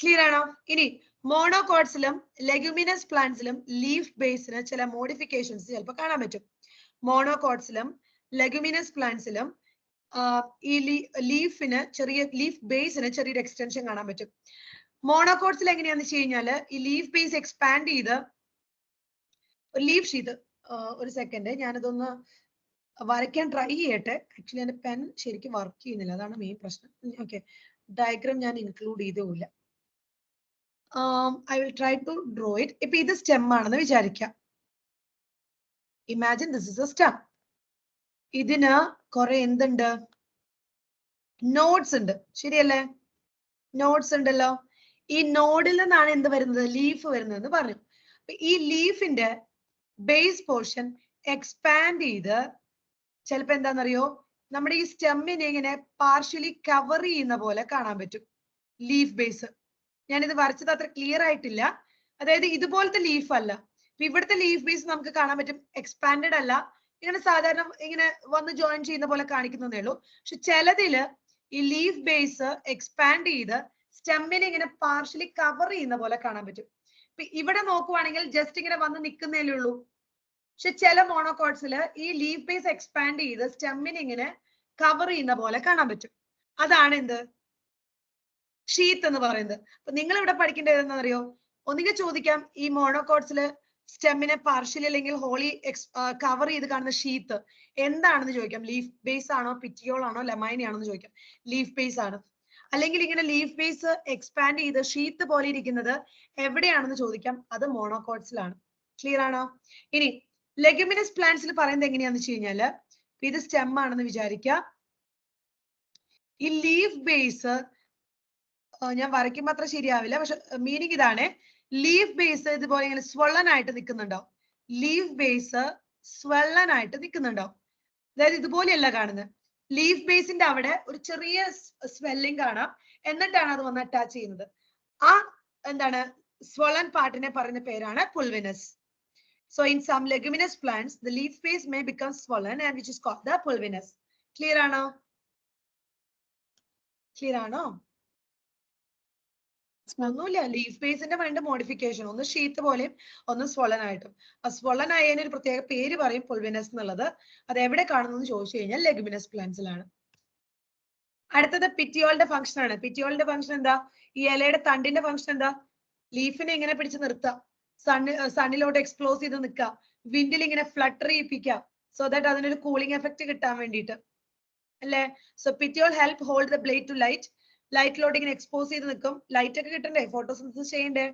ക്ലിയർ ആണോ? ഇനി മോണോകോട്സിലും ലെഗ്യൂമിനസ് പ്ലാന്റ്സിലും ലീഫ് ബേസിന് ചില മോഡിഫിക്കേഷൻസ് ചിലപ്പോൾ കാണാൻ പറ്റും. മോണോകോട്സിലും ലെഗ്യൂമിനസ് പ്ലാന്റ്സിലും ഈ ലീഫിന് ചെറിയൊരു എക്സ്റ്റൻഷൻ കാണാൻ പറ്റും. മോണോകോട്സിൽ എങ്ങനെയാന്ന് വെച്ച് കഴിഞ്ഞാല് ഈ ലീഫ് ബേസ് എക്സ്പാൻഡ് ചെയ്ത് ലീഫ് ഷീറ്റ്, ഒരു സെക്കൻഡ് ഞാനതൊന്ന് വരയ്ക്കാൻ ട്രൈ ചെയ്യട്ടെ. ആക്ച്വലി എന്റെ പെൻ ശരിക്കും വർക്ക് ചെയ്യുന്നില്ല, അതാണ് മെയിൻ പ്രശ്നം. ഓക്കെ, ഡയഗ്രാം ഞാൻ include ചെയ്തുമില്ല. I will try to draw it. ഇപ്പൊ ഇത് സ്റ്റെം ആണെന്ന് വിചാരിക്കാം. Imagine this is A stem. ഇതിന് കുറെ എന്തുണ്ട്, നോഡ്സ് ഉണ്ട്, ശരിയല്ലേ? നോഡ്സ് ഉണ്ടല്ലോ. ഈ നോഡിൽ നിന്നാണ് എന്ത് വരുന്നത്, ലീഫ് വരുന്നത് പറഞ്ഞു. ഈ ലീഫിന്റെ ബേസ് പോർഷൻ എക്സ്പാൻഡ് ചെയ്ത് ചിലപ്പോ എന്താണെന്നറിയോ, നമ്മുടെ ഈ സ്റ്റെമ്മിനെ ഇങ്ങനെ പാർഷ്യലി കവർ ചെയ്യുന്ന പോലെ കാണാൻ പറ്റും ലീഫ് ബേസ്. ഞാനിത് വരച്ചത് അത്ര ക്ലിയർ ആയിട്ടില്ല. അതായത് ഇതുപോലത്തെ ലീഫ് അല്ല. ഇവിടുത്തെ ലീഫ് ബേസ് നമുക്ക് കാണാൻ പറ്റും എക്സ്പാൻഡഡ് അല്ല, ഇങ്ങനെ സാധാരണ ഇങ്ങനെ വന്ന് ജോയിൻ ചെയ്യുന്ന പോലെ കാണിക്കുന്നതേ ഉള്ളൂ. പക്ഷെ ചിലതില് ഈ ലീഫ് ബേസ് എക്സ്പാൻഡ് ചെയ്ത് സ്റ്റെമ്മിനെ ഇങ്ങനെ പാർഷ്യലി കവർ ചെയ്യുന്ന പോലെ കാണാൻ പറ്റും. ഇപ്പൊ ഇവിടെ നോക്കുവാണെങ്കിൽ ജസ്റ്റ് ഇങ്ങനെ വന്ന് നിൽക്കുന്നേ ഉള്ളൂ. പക്ഷെ ചില മോണോകോട്സിൽ ഈ ലീഫ് ബേസ് എക്സ്പാൻഡ് ചെയ്ത് സ്റ്റെമ്മിനെ ഇങ്ങനെ കവർ ചെയ്യുന്ന പോലെ കാണാൻ പറ്റും. അതാണ് എന്ത്, ഷീത്ത് എന്ന് പറയുന്നത്. അപ്പൊ നിങ്ങൾ ഇവിടെ പഠിക്കേണ്ടത് എന്താണെന്നറിയോ, ഒന്നുകിൽ ചോദിക്കാം ഈ മോണോകോട്സില് സ്റ്റെമ്മിനെ പാർഷ്യലി അല്ലെങ്കിൽ ഹോളി കവർ ചെയ്ത് കാണുന്ന ഷീത്ത് എന്താണെന്ന് ചോദിക്കാം. ലീഫ് ബേസ് ആണോ, പിറ്റിയോൾ ആണോ, ലെമൈന ആണോ എന്ന് ചോദിക്കാം. ലീഫ് ബേസ് ആണ്. അല്ലെങ്കിൽ ഇങ്ങനെ ലീഫ് ബേസ് എക്സ്പാൻഡ് ചെയ്ത് ഷീത്ത് പോലെ ഇരിക്കുന്നത് എവിടെയാണെന്ന് ചോദിക്കാം. അത് മോണോകോട്സിലാണ്. ക്ലിയർ ആണോ? ഇനി ലെഗ്യൂമിനസ് പ്ലാന്റ്സിൽ പറയുന്നത് എങ്ങനെയാന്ന് വെച്ച് കഴിഞ്ഞാല്, ഇത് സ്റ്റെം ആണെന്ന് വിചാരിക്കുക. ഈ ലീഫ് ബേസ് ഞാൻ വരയ്ക്കുമ്പോൾ അത്ര ശരിയാവില്ല, പക്ഷെ മീനിങ് ഇതാണ്. ലീഫ് ബേസ് ഇതുപോലെ ഇങ്ങനെ സ്വള്ളൻ ആയിട്ട് നിൽക്കുന്നുണ്ടാവും. ലീഫ് ബേസ് സ്വള്ളൻ ആയിട്ട് നിൽക്കുന്നുണ്ടാവും. അതായത് ഇതുപോലെയല്ല കാണുന്നത്. ലീഫ് ബേസിന്റെ അവിടെ ഒരു ചെറിയ സ്വെല്ലിംഗ് കാണാം, എന്നിട്ടാണ് അത് വന്ന് അറ്റാച്ച് ചെയ്യുന്നത്. ആ എന്താണ് സ്വള്ളൻ പാർട്ടിനെ പറയുന്ന പേരാണ് pulvinus. So in some leguminous plants, the leaf base may become swollen and which is called the pulvinus. Clear ആണോ? ക്ലിയർ ആണോ? ഒന്നുമില്ല, ലീഫ് ബേസിന്റെ രണ്ട് മോഡിഫിക്കേഷൻ, ഒന്ന് ഷീത്ത് പോലെയും ഒന്ന് സ്വളൻ ആയിട്ടും. ആ സ്വളൻ ആയതിന് ഒരു പ്രത്യേക പേര് പറയും പുൾവിനസ് എന്നുള്ളത്. അത് എവിടെ കാണുന്നു ചോദിച്ചു കഴിഞ്ഞാൽ ലെഗ്യുമിനസ് പ്ലാന്റ്സിലാണ്. അടുത്തത് പിറ്റിയോളിന്റെ ഫംഗ്ഷൻ ആണ്. പിറ്റിയോളിന്റെ ഫംഗ്ഷൻ എന്താ? ഈ ഇലയുടെ തണ്ടിന്റെ ഫംഗ്ഷൻ എന്താ? ലീഫിനെ ഇങ്ങനെ പിടിച്ച് നിർത്താം, സണ്ണിലോട്ട് എക്സ്പ്ലോസ് ചെയ്ത് നിൽക്കുക, വിൻഡിൽ ഇങ്ങനെ ഫ്ലട്ടർ ചെയ്യിപ്പിക്കുക, സോ ദാറ്റ് അതിനൊരു കൂളിംഗ് എഫക്ട് കിട്ടാൻ വേണ്ടിയിട്ട് അല്ലേ? So petiole help hold the blade to light. ലൈറ്റിലോട്ട് ഇങ്ങനെ എക്സ്പോസ് ചെയ്ത് നിൽക്കും. ലൈറ്റ് ഒക്കെ കിട്ടണ്ടേ, ഫോട്ടോസിന്തസിസ് ചെയ്യണ്ടേ.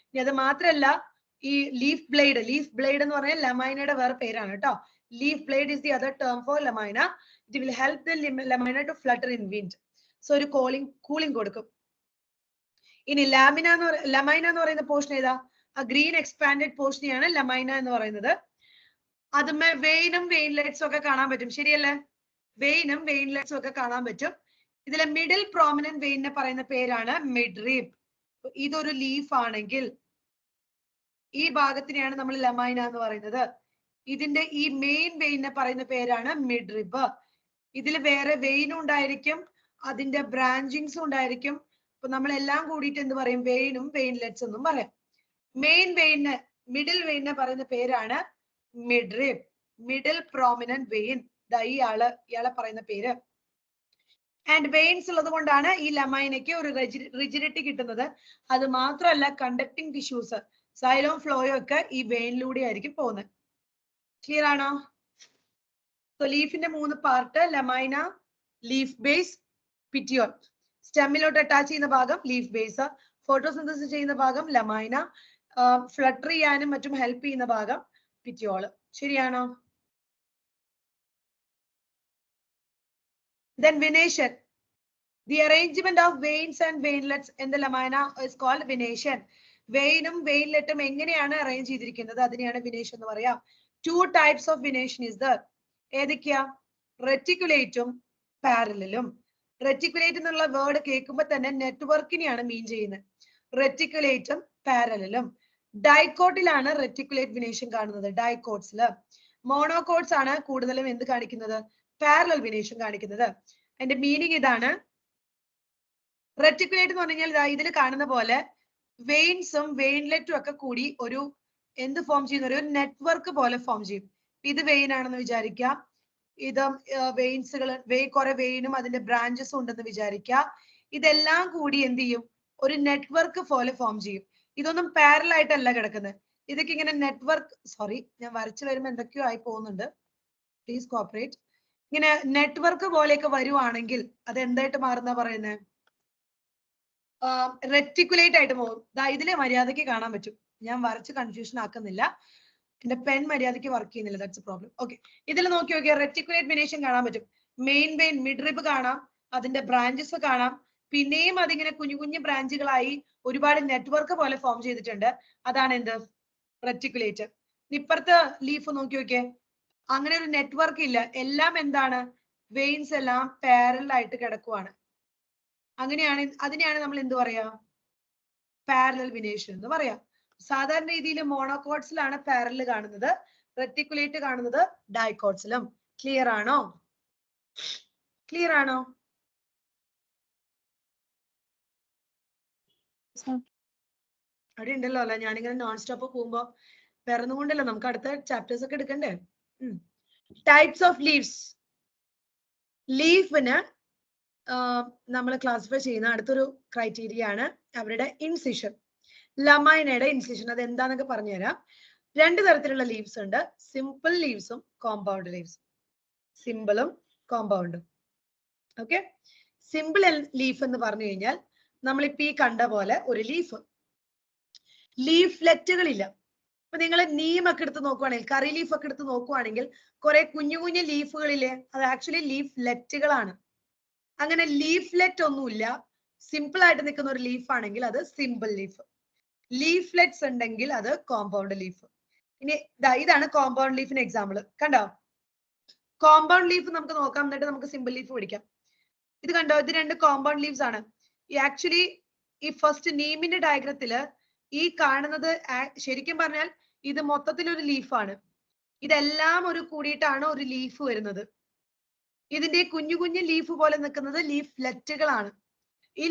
ഇനി അത് മാത്രമല്ല, ഈ ലീഫ് ബ്ലേഡ് എന്ന് പറഞ്ഞാൽ ലെമൈനയുടെ വേറെ പേരാണ് കേട്ടോ. Leaf blade is the other term for lamina. It will help the lamina to flutter in wind. So ഒരു കൂളിംഗ് കൊടുക്കും. ഇനി ലെമൈന എന്ന് പറയുന്ന പോർഷൻ ഏതാ? ആ ഗ്രീൻ എക്സ്പാൻഡഡ് പോർഷനെയാണ് ലെമൈന എന്ന് പറയുന്നത്. അതുമേ വെയിനും വെയിൻലെറ്റ്സും ഒക്കെ കാണാൻ പറ്റും, ശരിയല്ലേ? വെയിനും വെയിൻലെറ്റ്സും ഒക്കെ കാണാൻ പറ്റും. ഇതിലെ മിഡിൽ പ്രോമിനന്റ് വെയിനെ പറയുന്ന പേരാണ് മിഡ്രിബ്. ഇതൊരു ലീഫ് ആണെങ്കിൽ ഈ ഭാഗത്തിനെയാണ് നമ്മൾ ലെമൈന എന്ന് പറയുന്നത്. ഇതിന്റെ ഈ മെയിൻ വെയിനെ പറയുന്ന പേരാണ് മിഡ്രിബ്. ഇതിൽ വേറെ വെയിനും ഉണ്ടായിരിക്കും, അതിന്റെ ബ്രാഞ്ചിങ്സും ഉണ്ടായിരിക്കും. അപ്പൊ നമ്മൾ എല്ലാം കൂടിയിട്ട് എന്ത് പറയും? വെയിനും വെയിൻലെറ്റ്സ് എന്നും പറയാം. മെയിൻ വെയിന്, മിഡിൽ വെയിനെ പറയുന്ന പേരാണ് മിഡ്രിബ്, മിഡിൽ പ്രോമിനന്റ് വെയിൻ. ഇയാളെ പറയുന്ന പേര്. ആൻഡ് വെയിൻസ് ഉള്ളത് കൊണ്ടാണ് ഈ ലെമൈനയ്ക്ക് ഒരു റിജിഡിറ്റി കിട്ടുന്നത്. അത് മാത്രമല്ല, കണ്ടക്ടിങ് ടിഷ്യൂസ്, സൈലോം ഫ്ലോയും ഒക്കെ ഈ വെയിനിലൂടെ ആയിരിക്കും പോകുന്നത്. ക്ലിയർ ആണോ? സോ ലീഫിന്റെ 3 part: lamina, leaf base, petiole. സ്റ്റെമ്മിലോട്ട് അറ്റാച്ച് ചെയ്യുന്ന ഭാഗം ലീഫ് ബേസ്, ഫോട്ടോസിന്തസിസ് ചെയ്യുന്ന ഭാഗം ലെമൈന, ഫ്ലട്ടർ ചെയ്യാനും മറ്റും ഹെൽപ്പ് ചെയ്യുന്ന ഭാഗം പിറ്റിയോള്. ശരിയാണോ? Then venation. The arrangement of veins and veinlets in the lamina is called venation. വെയിനും വെയിൻലെറ്റും എങ്ങനെയാണ് അറേഞ്ച് ചെയ്തിരിക്കുന്നത് അതിനെയാണ് വിനേഷൻ എന്ന് പറയാം. 2 types of venation is there. ഏതൊക്കെയാ? റെറ്റിക്കുലേറ്റും പാരലലും. റെറ്റിക്കുലേറ്റ് എന്നുള്ള വേർഡ് കേൾക്കുമ്പോൾ തന്നെ നെറ്റ്വർക്കിനെയാണ് മീൻ ചെയ്യുന്നത്. റെറ്റിക്കുലേറ്റും പാരലലും. ഡൈക്കോട്ടിലാണ് റെറ്റിക്കുലേറ്റ് വിനേഷൻ കാണുന്നത്, ഡൈക്കോട്സില്. മോണോകോട്സ് ആണ് കൂടുതലും എന്ത് കാണിക്കുന്നത്? പാരലൽ വിനേഷൻ കാണിക്കുന്നത്. അതിന്റെ മീനിങ് ഇതാണ്. റെറ്റിക്കുലേറ്റ് എന്ന് പറഞ്ഞാൽ ഇതിൽ കാണുന്ന പോലെ വെയിൻസും വെയിൻലെറ്റും ഒക്കെ കൂടി ഒരു എന്ത് ഫോം ചെയ്യുന്ന ഒരു നെറ്റ്വർക്ക് പോലെ ഫോം ചെയ്യും. ഇത് വെയിൻ ആണെന്ന് വിചാരിക്കാം, ഇത് വെയിൻസുകൾ കുറെ വെയിനും അതിന്റെ ബ്രാഞ്ചസും ഉണ്ടെന്ന് വിചാരിക്കുക. ഇതെല്ലാം കൂടി എന്ത് ചെയ്യും, ഒരു നെറ്റ്വർക്ക് പോലെ ഫോം ചെയ്യും. ഇതൊന്നും പാരലൽ ആയിട്ടല്ല കിടക്കുന്നത്, ഇതൊക്കെ ഇങ്ങനെ നെറ്റ്വർക്ക്, സോറി ഞാൻ വരച്ചു വരുമ്പോൾ എന്തൊക്കെയോ ആയി പോകുന്നുണ്ട്, പ്ലീസ് കോപ്പറേറ്റ്. ഇങ്ങനെ നെറ്റ്വർക്ക് പോലെയൊക്കെ വരുവാണെങ്കിൽ അത് എന്തായിട്ട് മാറുന്ന പറയുന്നത്, റെറ്റിക്കുലേറ്റ് ആയിട്ട് പോകും. ഇതിലെ മര്യാദയ്ക്ക് കാണാൻ പറ്റും, ഞാൻ വരച്ച് കൺഫ്യൂഷൻ ആക്കുന്നില്ല, എന്റെ പെൻ മര്യാദയ്ക്ക് വർക്ക് ചെയ്യുന്നില്ല, ദാറ്റ്സ് എ പ്രോബ്ലം. ഓക്കെ, ഇതിൽ നോക്കി നോക്കിയാൽ റെറ്റിക്കുലേറ്റ് വെനേഷൻ കാണാൻ പറ്റും. മെയിൻ വെയിൻ, മിഡ് റിബ് കാണാം, അതിന്റെ ബ്രാഞ്ചസ് കാണാം, പിന്നെയും അതിങ്ങനെ കുഞ്ഞു കുഞ്ഞു ബ്രാഞ്ചുകളായി ഒരുപാട് നെറ്റ്വർക്ക് പോലെ ഫോം ചെയ്തിട്ടുണ്ട്. അതാണ് എന്ത്, റെറ്റിക്കുലേറ്റ്. ഇപ്പുറത്തെ ലീഫ് നോക്കി നോക്കിയേ, അങ്ങനെ ഒരു നെറ്റ്വർക്ക് ഇല്ല, എല്ലാം എന്താണ്, വെയിൻസ് എല്ലാം പാരലൽ ആയിട്ട് കിടക്കുവാണ്. അങ്ങനെയാണ്, അതിനെയാണ് നമ്മൾ എന്ത് പറയാ, പാരലൽ വെനേഷൻ എന്ന് പറയാം. സാധാരണ രീതിയിൽ മോണോകോട്സിലാണ് പാരലൽ കാണുന്നത്, റെറ്റിക്കുലേറ്റ് കാണുന്നത് ഡൈകോട്സിലും. ക്ലിയർ ആണോ? ക്ലിയർ ആണോ? അവിടെ ഉണ്ടല്ലോ അല്ലെ, ഞാനിങ്ങനെ നോൺ സ്റ്റോപ്പ് പോകുമ്പോ പിറന്നുകൊണ്ടല്ലോ, നമുക്ക് അടുത്ത ചാപ്റ്റേഴ്സ് ഒക്കെ എടുക്കണ്ടേ. Types of leaves. ലീഫിന് നമ്മൾ ക്ലാസിഫൈ ചെയ്യുന്ന അടുത്തൊരു ക്രൈറ്റീരിയ ആണ് അവരുടെ ഇൻസിഷൻ. ലമൈനയുടെ ഇൻസിഷൻ അത് എന്താന്നൊക്കെ പറഞ്ഞുതരാം. രണ്ട് തരത്തിലുള്ള ലീവ്സ് ഉണ്ട്, സിമ്പിൾ ലീവ്സും കോമ്പൗണ്ട് ലീവ്സും. സിമ്പിളും കോമ്പൗണ്ടും. ഓക്കെ, സിമ്പിൾ ലീഫ് എന്ന് പറഞ്ഞു കഴിഞ്ഞാൽ നമ്മളിപ്പോ ഈ കണ്ട പോലെ ഒരു ലീഫ്, ലീഫ്ലെറ്റുകളില്ല. ഇപ്പൊ നിങ്ങൾ നീമൊക്കെ എടുത്ത് നോക്കുവാണെങ്കിൽ, കറി ലീഫ് ഒക്കെ എടുത്ത് നോക്കുവാണെങ്കിൽ കുറെ കുഞ്ഞു കുഞ്ഞു ലീഫുകളില്ലേ, അത് ആക്ച്വലി ലീഫ്ലെറ്റുകളാണ്. അങ്ങനെ ലീഫ്ലെറ്റ് ഒന്നുമില്ല, സിമ്പിൾ ആയിട്ട് നിൽക്കുന്ന ഒരു ലീഫ് ആണെങ്കിൽ അത് സിമ്പിൾ ലീഫ്. ലീഫ്ലെറ്റ്സ് ഉണ്ടെങ്കിൽ അത് കോമ്പൗണ്ട് ലീഫ്. ഇനി ഇതാണ് കോമ്പൗണ്ട് ലീഫിന് എക്സാമ്പിൾ. കണ്ടോ, കോമ്പൗണ്ട് ലീഫ് നമുക്ക് നോക്കാം, എന്നിട്ട് നമുക്ക് സിമ്പിൾ ലീഫ് പിടിക്കാം. ഇത് കണ്ടോ, ഇത് രണ്ട് കോമ്പൗണ്ട് ലീവ്സ് ആണ്. ആക്ച്വലി ഈ ഫസ്റ്റ് നീമിന്റെ ഡയഗ്രത്തില് ഈ കാണുന്നത് ശരിക്കും പറഞ്ഞാൽ ഇത് മൊത്തത്തിൽ ഒരു ലീഫാണ്. ഇതെല്ലാം ഒരു കൂടിയിട്ടാണ് ഒരു ലീഫ് വരുന്നത്. ഇതിന്റെ കുഞ്ഞു കുഞ്ഞു ലീഫ് പോലെ നിൽക്കുന്നത് ലീഫ്ലെറ്റുകളാണ്. ഈ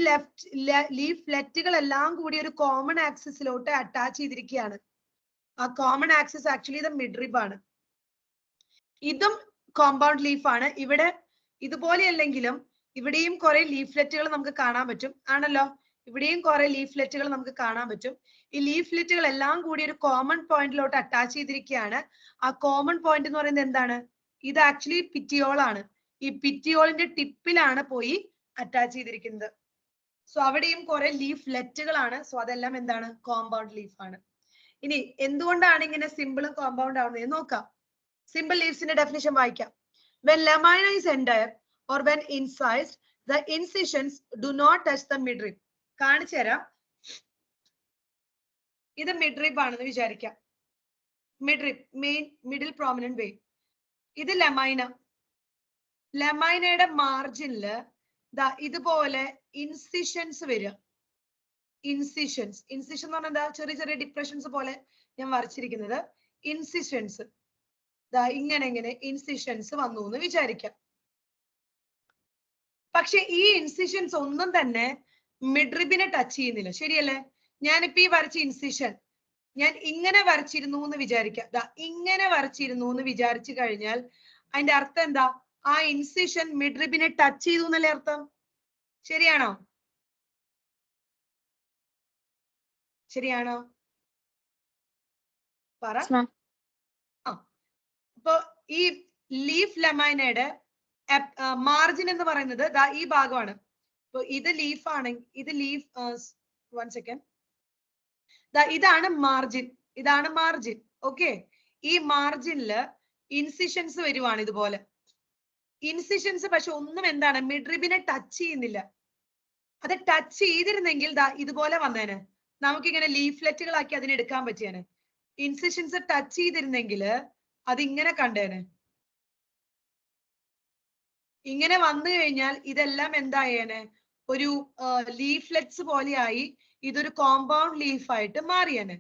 ലീഫ്ലെറ്റുകൾ എല്ലാം കൂടി ഒരു കോമൺ ആക്സിസിലോട്ട് അറ്റാച്ച് ചെയ്തിരിക്കുകയാണ്. ആ കോമൺ ആക്സിസ് ആക്ച്വലി ഇത് മിഡ്രിബ് ആണ്. ഇതും കോമ്പൗണ്ട് ലീഫ് ആണ്. ഇവിടെ ഇതുപോലെ അല്ലെങ്കിലും ഇവിടെയും കുറെ ലീഫ്ലെറ്റുകൾ നമുക്ക് കാണാൻ പറ്റും, ആണല്ലോ. ഇവിടെയും കുറെ ലീഫ്ലെറ്റുകൾ നമുക്ക് കാണാൻ പറ്റും. ഈ ലീഫ്ലെറ്റുകൾ എല്ലാം കൂടി ഒരു കോമൺ പോയിന്റിലോട്ട് അറ്റാച്ച് ചെയ്തിരിക്കുകയാണ്. ആ കോമൺ പോയിന്റ് എന്ന് പറയുന്നത് എന്താണ്, ഇത് ആക്ച്വലി പിറ്റിയോൾ ആണ്. ഈ പിറ്റിയോളിന്റെ ടിപ്പിലാണ് പോയി അറ്റാച്ച് ചെയ്തിരിക്കുന്നത്. സോ അവിടെയും കുറെ ലീഫ്ലെറ്റുകളാണ്. സോ അതെല്ലാം എന്താണ്, കോമ്പൗണ്ട് ലീഫ് ആണ്. ഇനി എന്തുകൊണ്ടാണ് ഇങ്ങനെ സിമ്പിളും കോമ്പൗണ്ട് ആവുന്നത് നോക്കാം. സിമ്പിൾ ലീവ്സിന്റെ ഡെഫിനിഷൻ വായിക്കാം. When lamina is entire or when incised, the incisions do not touch the midrib. കാണിച്ചു തരാം. ഇത് മിഡ്രിബ് ആണെന്ന് വിചാരിക്കാം. Midrib, main middle prominent vein. ഇത് ലെമൈന. ലെമൈനയുടെ മാർജിനില് ഇതുപോലെ ഇൻസിഷൻസ് വരിക. ഇൻസിഷൻസ്, ഇൻസിഷൻ എന്ന് പറഞ്ഞാൽ എന്താ, ചെറിയ ചെറിയ ഡിപ്രഷൻസ് പോലെ ഞാൻ വരച്ചിരിക്കുന്നത്. ഇൻസിഷൻസ് ഇങ്ങനെ ഇങ്ങനെ ഇൻസിഷൻസ് വന്നു എന്ന് വിചാരിക്കാം. പക്ഷെ ഈ ഇൻസിഷൻസ് ഒന്നും തന്നെ മിഡ്രിബിനെ ടച്ച് ചെയ്യുന്നില്ല, ശരിയല്ലേ? ഞാനിപ്പോ ഈ വരച്ച ഇൻസിഷൻ ഞാൻ ഇങ്ങനെ വരച്ചിരുന്നു എന്ന് വിചാരിക്കാം. ഇങ്ങനെ വരച്ചിരുന്നു എന്ന് വിചാരിച്ചു കഴിഞ്ഞാൽ അതിന്റെ അർത്ഥം എന്താ, ആ ഇൻസിഷൻ മിഡ്രിബിനെ ടച്ച് ചെയ്തു എന്നല്ലേ അർത്ഥം? ശരിയാണോ? ശരിയാണോ പറ. അപ്പൊ ഈ ലീഫ് ലെമൈനയുടെ മാർജിൻ എന്ന് പറയുന്നത് ഈ ഭാഗമാണ്. അപ്പൊ ഇത് ലീഫ് ആണെങ്കിൽ ഇത് ലീഫ്, 1 സെക്കൻഡ്, ഇതാണ് മാർജിൻ, ഇതാണ് മാർജിൻ. ഓക്കെ, ഈ മാർജിനില് ഇൻസിഷൻസ് വരുവാണ് ഇതുപോലെ. ഇൻസിഷൻസ് പക്ഷെ ഒന്നും എന്താണ്, മിഡ്രിബിനെ ടച്ച് ചെയ്യുന്നില്ല. അത് ടച്ച് ചെയ്തിരുന്നെങ്കിൽ ഇതുപോലെ വന്നേനെ, നമുക്കിങ്ങനെ ലീഫ്ലെറ്റുകളാക്കി അതിനെ എടുക്കാൻ പറ്റിയേനെ. ഇൻസിഷൻസ് ടച്ച് ചെയ്തിരുന്നെങ്കിൽ അതിങ്ങനെ കണ്ടേനെ. ഇങ്ങനെ വന്നു കഴിഞ്ഞാൽ ഇതെല്ലാം എന്തായേനെ, ഒരു ലീഫ്ലെറ്റ്സ് പോലെയായി ഇതൊരു കോമ്പൗണ്ട് ലീഫ് ആയിട്ട് മാറിയേനെ.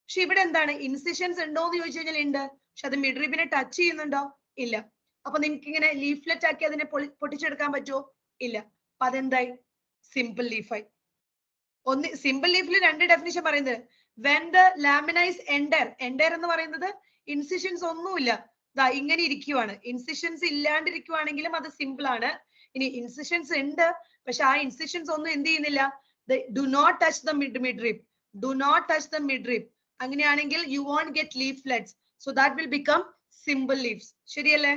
പക്ഷെ ഇവിടെ എന്താണ്, ഇൻസിഷൻസ് ഉണ്ടോ എന്ന് ചോദിച്ചു കഴിഞ്ഞാൽ ഉണ്ട്, പക്ഷെ അത് മിഡ്രിബിനെ ടച്ച് ചെയ്യുന്നുണ്ടോ? ഇല്ല. അപ്പൊ നിങ്ങൾക്ക് ഇങ്ങനെ ലീഫ്ലെറ്റ് ആക്കി അതിനെ പൊട്ടിച്ചെടുക്കാൻ പറ്റുമോ? ഇല്ല. അപ്പൊ അതെന്തായി, സിമ്പിൾ ലീഫായി. ഒന്ന് സിമ്പിൾ ലീഫിൽ രണ്ട് ഡെഫിനിഷൻ പറയുന്നത്. when the lamina is enter എന്ന് പറയുന്നത് ഇൻസിഷൻസ് ഒന്നുമില്ല, ദാ ഇങ്ങനെ ഇരിക്കുവാണ്. ഇൻസിഷൻസ് ഇല്ലാണ്ടിരിക്കുവാണെങ്കിലും അത് സിമ്പിൾ ആണ്. ഇനി ഇൻസിഷൻസ് ഉണ്ട്, പക്ഷെ ആ ഇൻസിഷൻസ് ഒന്നും എന്ത് ചെയ്യുന്നില്ല, do not touch the midrib, do not touch the midrib. അങ്ങനെയാണെങ്കിൽ you won't get leaflets, so that will become simple leaves. ശരിയല്ലേ?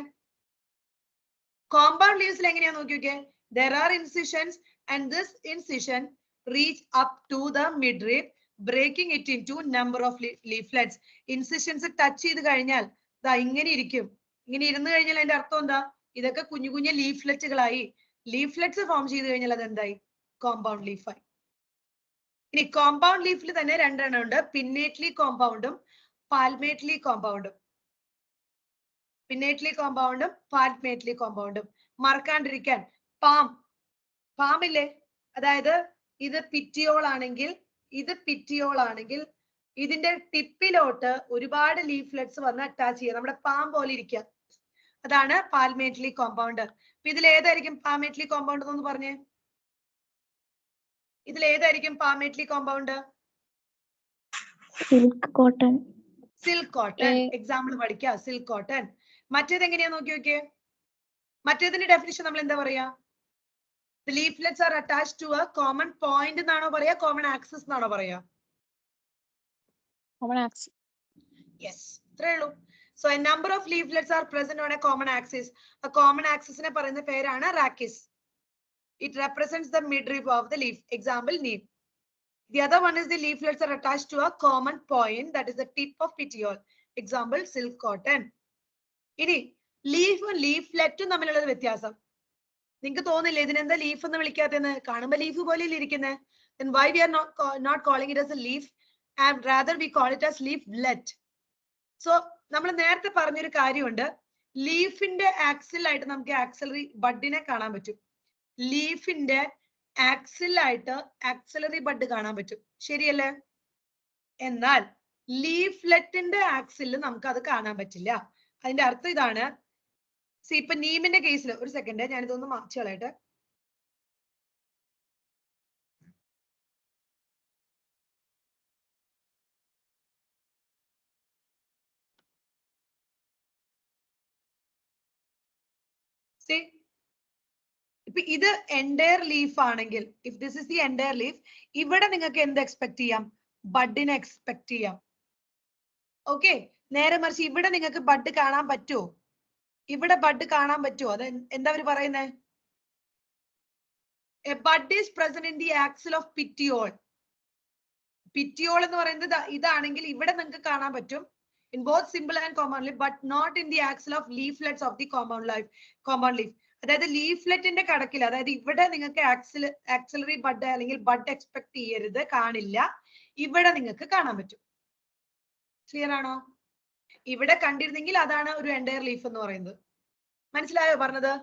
compound leaves എങ്ങനെയാ നോക്കിയോക്കെ, there are incisions and this incision reach up to the midrib, breaking it into number of leaflets. incisions touch ചെയ്ത് കഴിഞ്ഞാൽ ദാ ഇങ്ങനെ ഇരിക്കും. ഇങ്ങനെ ഇരുന്ന് കഴിഞ്ഞാൽ അതിന്റെ അർത്ഥം എന്താ, ഇതൊക്കെ കുഞ്ഞു കുഞ്ഞു ലീഫ്ലെറ്റുകളായി. ലീഫ്ലെറ്റ്സ് ഫോം ചെയ്ത് കഴിഞ്ഞാൽ അത് എന്തായി, കോമ്പൗണ്ട് ലീഫായി. ഇനി കോമ്പൗണ്ട് ലീഫിൽ തന്നെ രണ്ടെണ്ണം ഉണ്ട്, പിന്നേറ്റ്ലി കോമ്പൗണ്ടും പാൽമേറ്റ്ലി കോമ്പൗണ്ടും. പിന്നേറ്റ്ലി കോമ്പൗണ്ടും പാൽമേറ്റ്ലി കോമ്പൗണ്ടും മറക്കാണ്ടിരിക്കാൻ. പാമില്ലേ, അതായത് ഇത് പിറ്റിയോൾ ആണെങ്കിൽ, ഇതിന്റെ ടിപ്പിലോട്ട് ഒരുപാട് ലീഫ്ലെറ്റ്സ് വന്ന് അറ്റാച്ച് ചെയ്യുക, നമ്മുടെ പാം പോലെ ഇരിക്കുക. അതാണ് പാൽമേറ്റ്ലി കോമ്പൗണ്ട്. ഇതിൽ ഏതായിരിക്കും പാൽമേറ്റ്ലി കോമ്പൗണ്ട് എന്ന് പറഞ്ഞേ, ഇതിൽ ഏതായിരിക്കും palmately compound? Silk cotton. Silk cotton. Example പഠിക്കുക, സിൽക്ക് കോട്ടൺ. മറ്റേത് എങ്ങനെയാ നോക്കി നോക്കിയേ, മറ്റേതിന്റെ ഡെഫിനിഷൻ നമ്മൾ എന്താ പറയാ? The leaflets are attached to a common point എന്നാണോ പറയാ, common axis എന്നാണോ പറയാ? Common axis. Yes, ഇത്രേ ഉള്ളൂ. So a number of leaflets are present on a common axis. A common axis നെ പറയുന്ന പേരാണ് rachis. It represents the midrib of the leaf. Example, neem. The other one is the leaflets are attached to a common point, that is the tip of petiole. Example, silk cotton. ഇനി ലീഫും ലീഫ്ലെറ്റും തമ്മിലുള്ള വ്യത്യാസം നിങ്ങൾക്ക് തോന്നില്ലേ, ഇതിനെന്താ leaf എന്ന് വിളിക്കാത്തെന്ന്? കാണുമ്പോ leaf പോലെ ഇരിക്കുന്നത്. Then why we are not calling it as a leaf, and rather we call it as leaflet. So നമ്മൾ നേരത്തെ പറഞ്ഞൊരു കാര്യമുണ്ട്, ലീഫിന്റെ ആക്സിലായിട്ട് നമുക്ക് ആക്സിലറി ബഡിനെ കാണാൻ പറ്റും. ലീഫിന്റെ ആക്സിലായിട്ട് ആക്സിലറി ബഡ് കാണാൻ പറ്റും, ശരിയല്ലേ? എന്നാൽ ലീഫ്ലെറ്റിന്റെ ആക്സിൽ നമുക്ക് അത് കാണാൻ പറ്റില്ല. അതിന്റെ അർത്ഥം ഇതാണ്. ഇപ്പൊ നീമിന്റെ കേസിൽ, ഒരു സെക്കൻഡ് ഞാനിതൊന്ന് മാറ്റി കളയട്ടെ. ഇപ്പൊ ഇത് എൻഡയർ ലീഫ് ആണെങ്കിൽ, if this is the entire leaf, ഇവിടെ നിങ്ങൾക്ക് എന്ത് എക്സ്പെക്ട് ചെയ്യാം? ബഡിനെ എക്സ്പെക്ട് ചെയ്യാം. ഓക്കെ, നേരെ മറിച്ച് ഇവിടെ നിങ്ങൾക്ക് ബഡ് കാണാൻ പറ്റുമോ? ഇവിടെ ബഡ് കാണാൻ പറ്റുമോ? അത് എന്താ അവര് പറയുന്നത്? A bud is present in the axil of petiole. Petiole എന്ന് പറയുന്നത് ഇതാണെങ്കിൽ ഇവിടെ നിങ്ങൾക്ക് കാണാൻ പറ്റും in both simple and common leaf, but not in the axil of leaflets of the compound leaf. അതായത് ലീഫ്ലെറ്റിന്റെ കടക്കിൽ, അതായത് ഇവിടെ നിങ്ങൾക്ക് ആക്സിലറി ബഡ് അല്ലെങ്കിൽ ബഡ് എക്സ്പെക്ട് ചെയ്യരുത്, കാണില്ല. ഇവിടെ നിങ്ങൾക്ക് കാണാൻ പറ്റും. ക്ലിയർ ആണോ? ഇവിടെ കണ്ടിരുന്നെങ്കിൽ അതാണ് ഒരു എൻഡയർ ലീഫ് എന്ന് പറയുന്നത്. മനസ്സിലായോ പറഞ്ഞത്?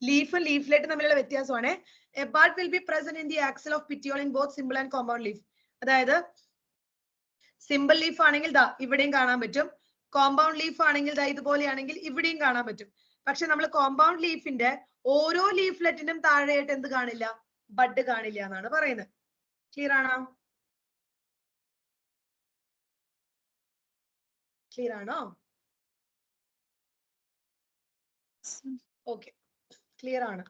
ലീഫും ലീഫ്ലെറ്റും തമ്മിലുള്ള വ്യത്യാസമാണ്. A bud will be present in the axil of petiole in both simple and compound leaf. അതായത് സിമ്പിൾ ലീഫ് ആണെങ്കിൽ ദാ ഇവിടെയും കാണാൻ പറ്റും, കോമ്പൗണ്ട് ലീഫ് ആണെങ്കിൽ ദാ ഇതുപോലെയാണെങ്കിൽ ഇവിടെയും കാണാൻ പറ്റും. പക്ഷെ നമ്മൾ കോമ്പൗണ്ട് ലീഫിന്റെ ഓരോ ലീഫ്ലെറ്റിനും താഴെയായിട്ട് എന്ത് കാണില്ല? ബഡ് കാണില്ല എന്നാണ് പറയുന്നത്. ക്ലിയർ ആണോ? ക്ലിയർ ആണോ? ഓക്കെ, ക്ലിയർ ആണ്.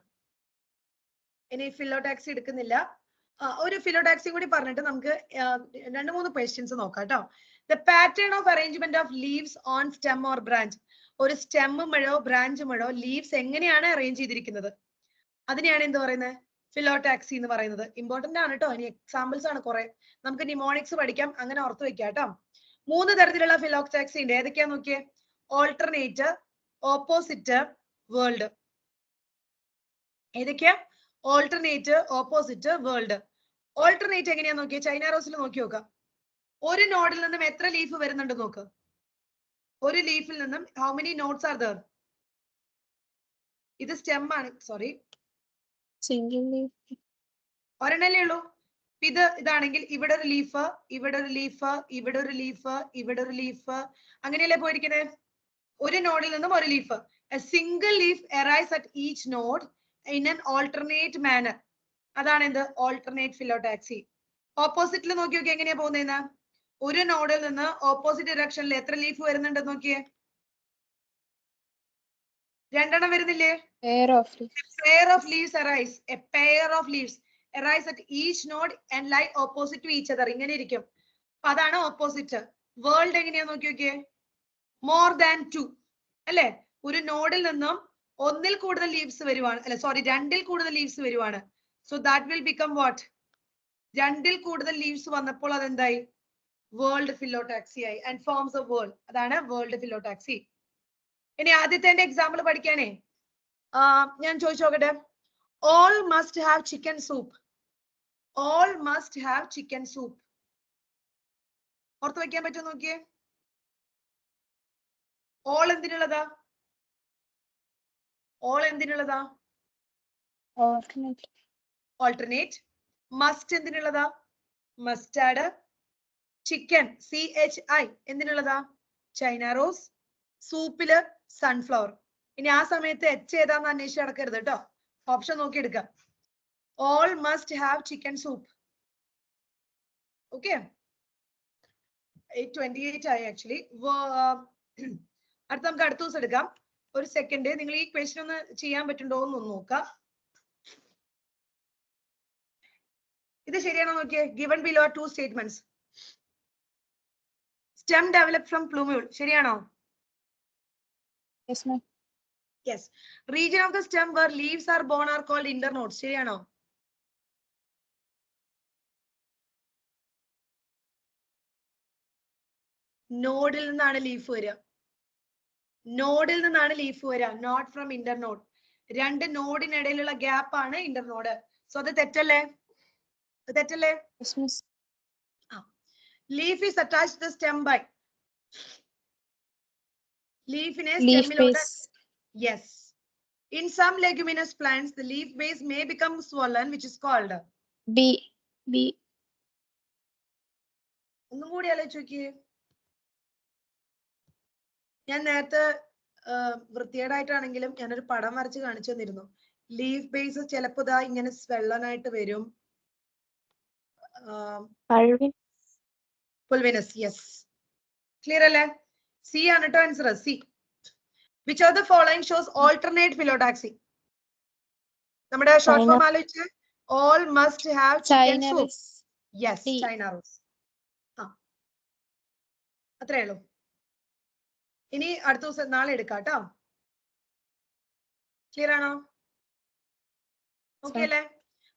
ഇനി ഫിലോടാക്സി എടുക്കുന്നില്ല. ഒരു ഫിലോടാക്സി കൂടി പറഞ്ഞിട്ട് നമുക്ക് 2-3 ക്വസ്റ്റ്യൻസ് നോക്കാം കേട്ടോ. The pattern of arrangement of leaves on stem or branch. ഒരു സ്റ്റെമ്മുമഴോ ബ്രാഞ്ചുമഴോ ലീവ്സ് എങ്ങനെയാണ് അറേഞ്ച് ചെയ്തിരിക്കുന്നത്, അതിനെയാണ് എന്ത് പറയുന്നത്? ഫിലോടാക്സി എന്ന് പറയുന്നത്. ഇമ്പോർട്ടന്റ് ആണ് കേട്ടോ. ഇനി എക്സാമ്പിൾസ് ആണ് കുറെ, നമുക്ക് നിമോണിക്സ് പഠിക്കാം, അങ്ങനെ ഓർത്ത് വെക്കാം കേട്ടോ. 3 തരത്തിലുള്ള ഫിലോടാക്സി ഉണ്ട്. ഏതൊക്കെയാ നോക്കിയേ? Alternate, opposite, whorled. ഏതൊക്കെയാ? Alternate, opposite, whorled. ഓൾട്ടർനേറ്റ് എങ്ങനെയാ നോക്കിയേ? ചൈന റോസിൽ നോക്കി നോക്കാം. ഒരു നോഡിൽ നിന്നും എത്ര ലീഫ് വരുന്നുണ്ട് നോക്ക്. ഒരു ലീഫിൽ നിന്നും how many notes are there? ഇത് സ്റ്റെം ആണ്, സോറി, സിംഗിൾ ലീഫ് ഒരെണ്ണല്ലേ ഉള്ളൂ. ഇതാണെങ്കിൽ ഇവിടെ ഒരു ലീഫ്, ഇവിടെ ഒരു ലീഫ്, ഇവിടെ ഒരു ലീഫ്, ഇവിടെ ഒരു ലീഫ്, അങ്ങനെയല്ലേ പോയിരിക്കുന്നത്. ഒരു നോഡിൽ നിന്നും ഒരു leaf. A single leaf arrives at each node in an alternate manner. അതാണ് എന്ത്? ഓൾട്ടർനേറ്റ് ഫിലോടാക്സി. ഓപ്പോസിറ്റിൽ നോക്കി നോക്കി എങ്ങനെയാ പോകുന്നതെന്ന്. ഒരു നോഡിൽ നിന്ന് ഓപ്പോസിറ്റ് ഡയറക്ഷനിൽ എത്ര ലീഫ് വരുന്നുണ്ട് നോക്കിയേ. രണ്ടെണ്ണം വരുന്നില്ലേ? Pair of leaves. Pair of leaves arise. A pair of leaves arise at each node and lie opposite to each other. ഇങ്ങനെ ഇരിക്കും. അപ്പൊ അതാണ് ഓപ്പോസിറ്റ്. വേൾഡ് എങ്ങനെയാ നോക്കി നോക്കിയേ. മോർ ദാൻ 2 അല്ലെ? ഒരു നോഡിൽ നിന്നും ഒന്നിൽ കൂടുതൽ ലീവ്സ് വരുവാണ്, അല്ലെ സോറി രണ്ടിൽ കൂടുതൽ ലീവ്സ് വരുവാണ്. So that will become what? രണ്ടിൽ കൂടുതൽ ലീവ്സ് വന്നപ്പോൾ അതെന്തായി? വേൾഡ് ഫിലോടാക്സി ആയി ആൻഡ് ഫോംസ് ഓഫ് വേൾഡ്. അതാണ് വേൾഡ് ഫിലോടാക്സി. ഇനി ആദ്യത്തെ എക്സാമ്പിൾ പഠിക്കാനേ ഞാൻ ചോദിച്ചു നോക്കട്ടെ. All must have chicken soup. All must have chicken soup. ഓർത്ത് വെക്കാൻ പറ്റുമോ നോക്കിയേ. ഓൾ എന്തിനുള്ളതാ? ഓൾ എന്തിനുള്ളതാ? Alternate. ഓൾട്ടർനേറ്റ്. മസ്റ്റ് എന്തിനുള്ളതാ? മസ്റ്റാർഡ്. ചിക്കൻ CHI എന്തിനുള്ളതാ? China rose. സൂപ്പില് സൺഫ്ലവർ. ഇനി ആ സമയത്ത് എച്ച് ഏതാന്ന് അന്വേഷിച്ച് നടക്കരുത് കേട്ടോ. ഓപ്ഷൻ നോക്കി എടുക്കാം. All must have chicken soup. Okay 8:28 ആയി ആക്ച്വലി. അടുത്ത നമുക്ക് അടുത്ത ദിവസം എടുക്കാം. ഒരു സെക്കൻഡ്, നിങ്ങൾ ഈ ക്വസ്റ്റ്യൻ ഒന്ന് ചെയ്യാൻ പറ്റുണ്ടോ എന്ന് നോക്കാം. ഇത് ശരിയാണോ നോക്കിയേ. Given below 2 statements. Stem develop from plumule ശരിയാണോ? Yes, ma'am. Yes. Region of the stem where leaves are born are called internodes. ശരിയാണോ? നോഡിൽ നിന്നാണ് ലീഫ് വരിക. നോഡിൽ നിന്നാണ് ലീഫ് വരിക, നോട്ട് ഫ്രം ഇന്റർനോഡ്. രണ്ട് നോഡിനിടയിലുള്ള ഗ്യാപ്പ് ആണ് ഇന്റർനോഡ്. സോ അത് തെറ്റല്ലേ? തെറ്റല്ലേ? Yes, miss. Leaf is attached to the stem by leaf Leaf base. Yes. In some leguminous plants, the leaf base may become swollen, which is called B. ഒന്നും കൂടി ആലോചിച്ച് നോക്കിയേ. ഞാൻ നേരത്തെ വൃത്തികേടായിട്ടാണെങ്കിലും ഞാനൊരു പടം വരച്ച് കാണിച്ചു തന്നിരുന്നു. ലീഫ് ബേസ് ചിലപ്പോ ഇതാ ഇങ്ങനെ സ്വെള്ളനായിട്ട് വരും. Pulvinous, yes. Clear അല്ലേ? C ആണ് ട്ടോ answer. C. Which of the following shows alternate phyllotaxy? നമ്മുടെ ഷോർട്ട് ഫോം ആലോചിച്ച്. All must have chicken soup. Yes, China rose. അത്രേ ഉള്ളൂ. ഇനി അടുത്ത ദിവസം നാളെ എടുക്കാം കേട്ടോ. ക്ലിയർ ആണോ? ഓക്കെ അല്ലേ?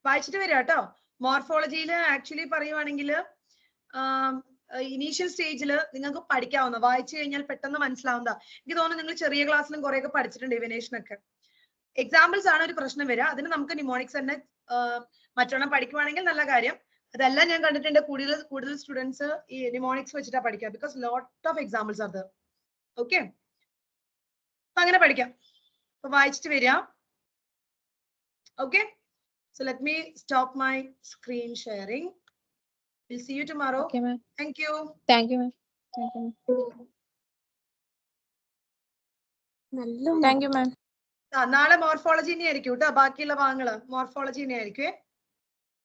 വായിച്ചിട്ട് വരിക കേട്ടോ. മോർഫോളജിയിൽ ആക്ച്വലി പറയുവാണെങ്കിൽ ഇനീഷ്യൽ സ്റ്റേജിൽ നിങ്ങൾക്ക് പഠിക്കാവുന്ന, വായിച്ചു കഴിഞ്ഞാൽ പെട്ടെന്ന് മനസ്സിലാവുന്ന. എനിക്ക് തോന്നുന്നു നിങ്ങൾ ചെറിയ ക്ലാസ്സിലും കുറെയൊക്കെ പഠിച്ചിട്ടുണ്ട് ഇവനേഷനൊക്കെ. എക്സാമ്പിൾസ് ആണ് ഒരു പ്രശ്നം വരിക. അതിന് നമുക്ക് നിമോണിക്സ് തന്നെ മറ്റൊരെണ്ണം പഠിക്കുവാണെങ്കിൽ നല്ല കാര്യം. അതെല്ലാം ഞാൻ കണ്ടിട്ടുണ്ട് കൂടുതൽ സ്റ്റുഡൻസ് ഈ നിമോണിക്സ് വെച്ചിട്ടാണ് പഠിക്കുക. ബിക്കോസ് ലോട്ട് ഓഫ് എക്സാമ്പിൾസ് അത്. ഓക്കെ, അപ്പൊ അങ്ങനെ പഠിക്കാം. അപ്പൊ വായിച്ചിട്ട് വരിക. Okay, so let me stop my screen sharing. We'll see you tomorrow. Okay, ma'am. Thank you. Thank you, ma'am. Thank you, ma'am. നാളെ മോർഫോളജി തന്നെ ആയിരിക്കും കേട്ടോ. ബാക്കിയുള്ള ഭാഗങ്ങള് മോർഫോളജി തന്നെ ആയിരിക്കും.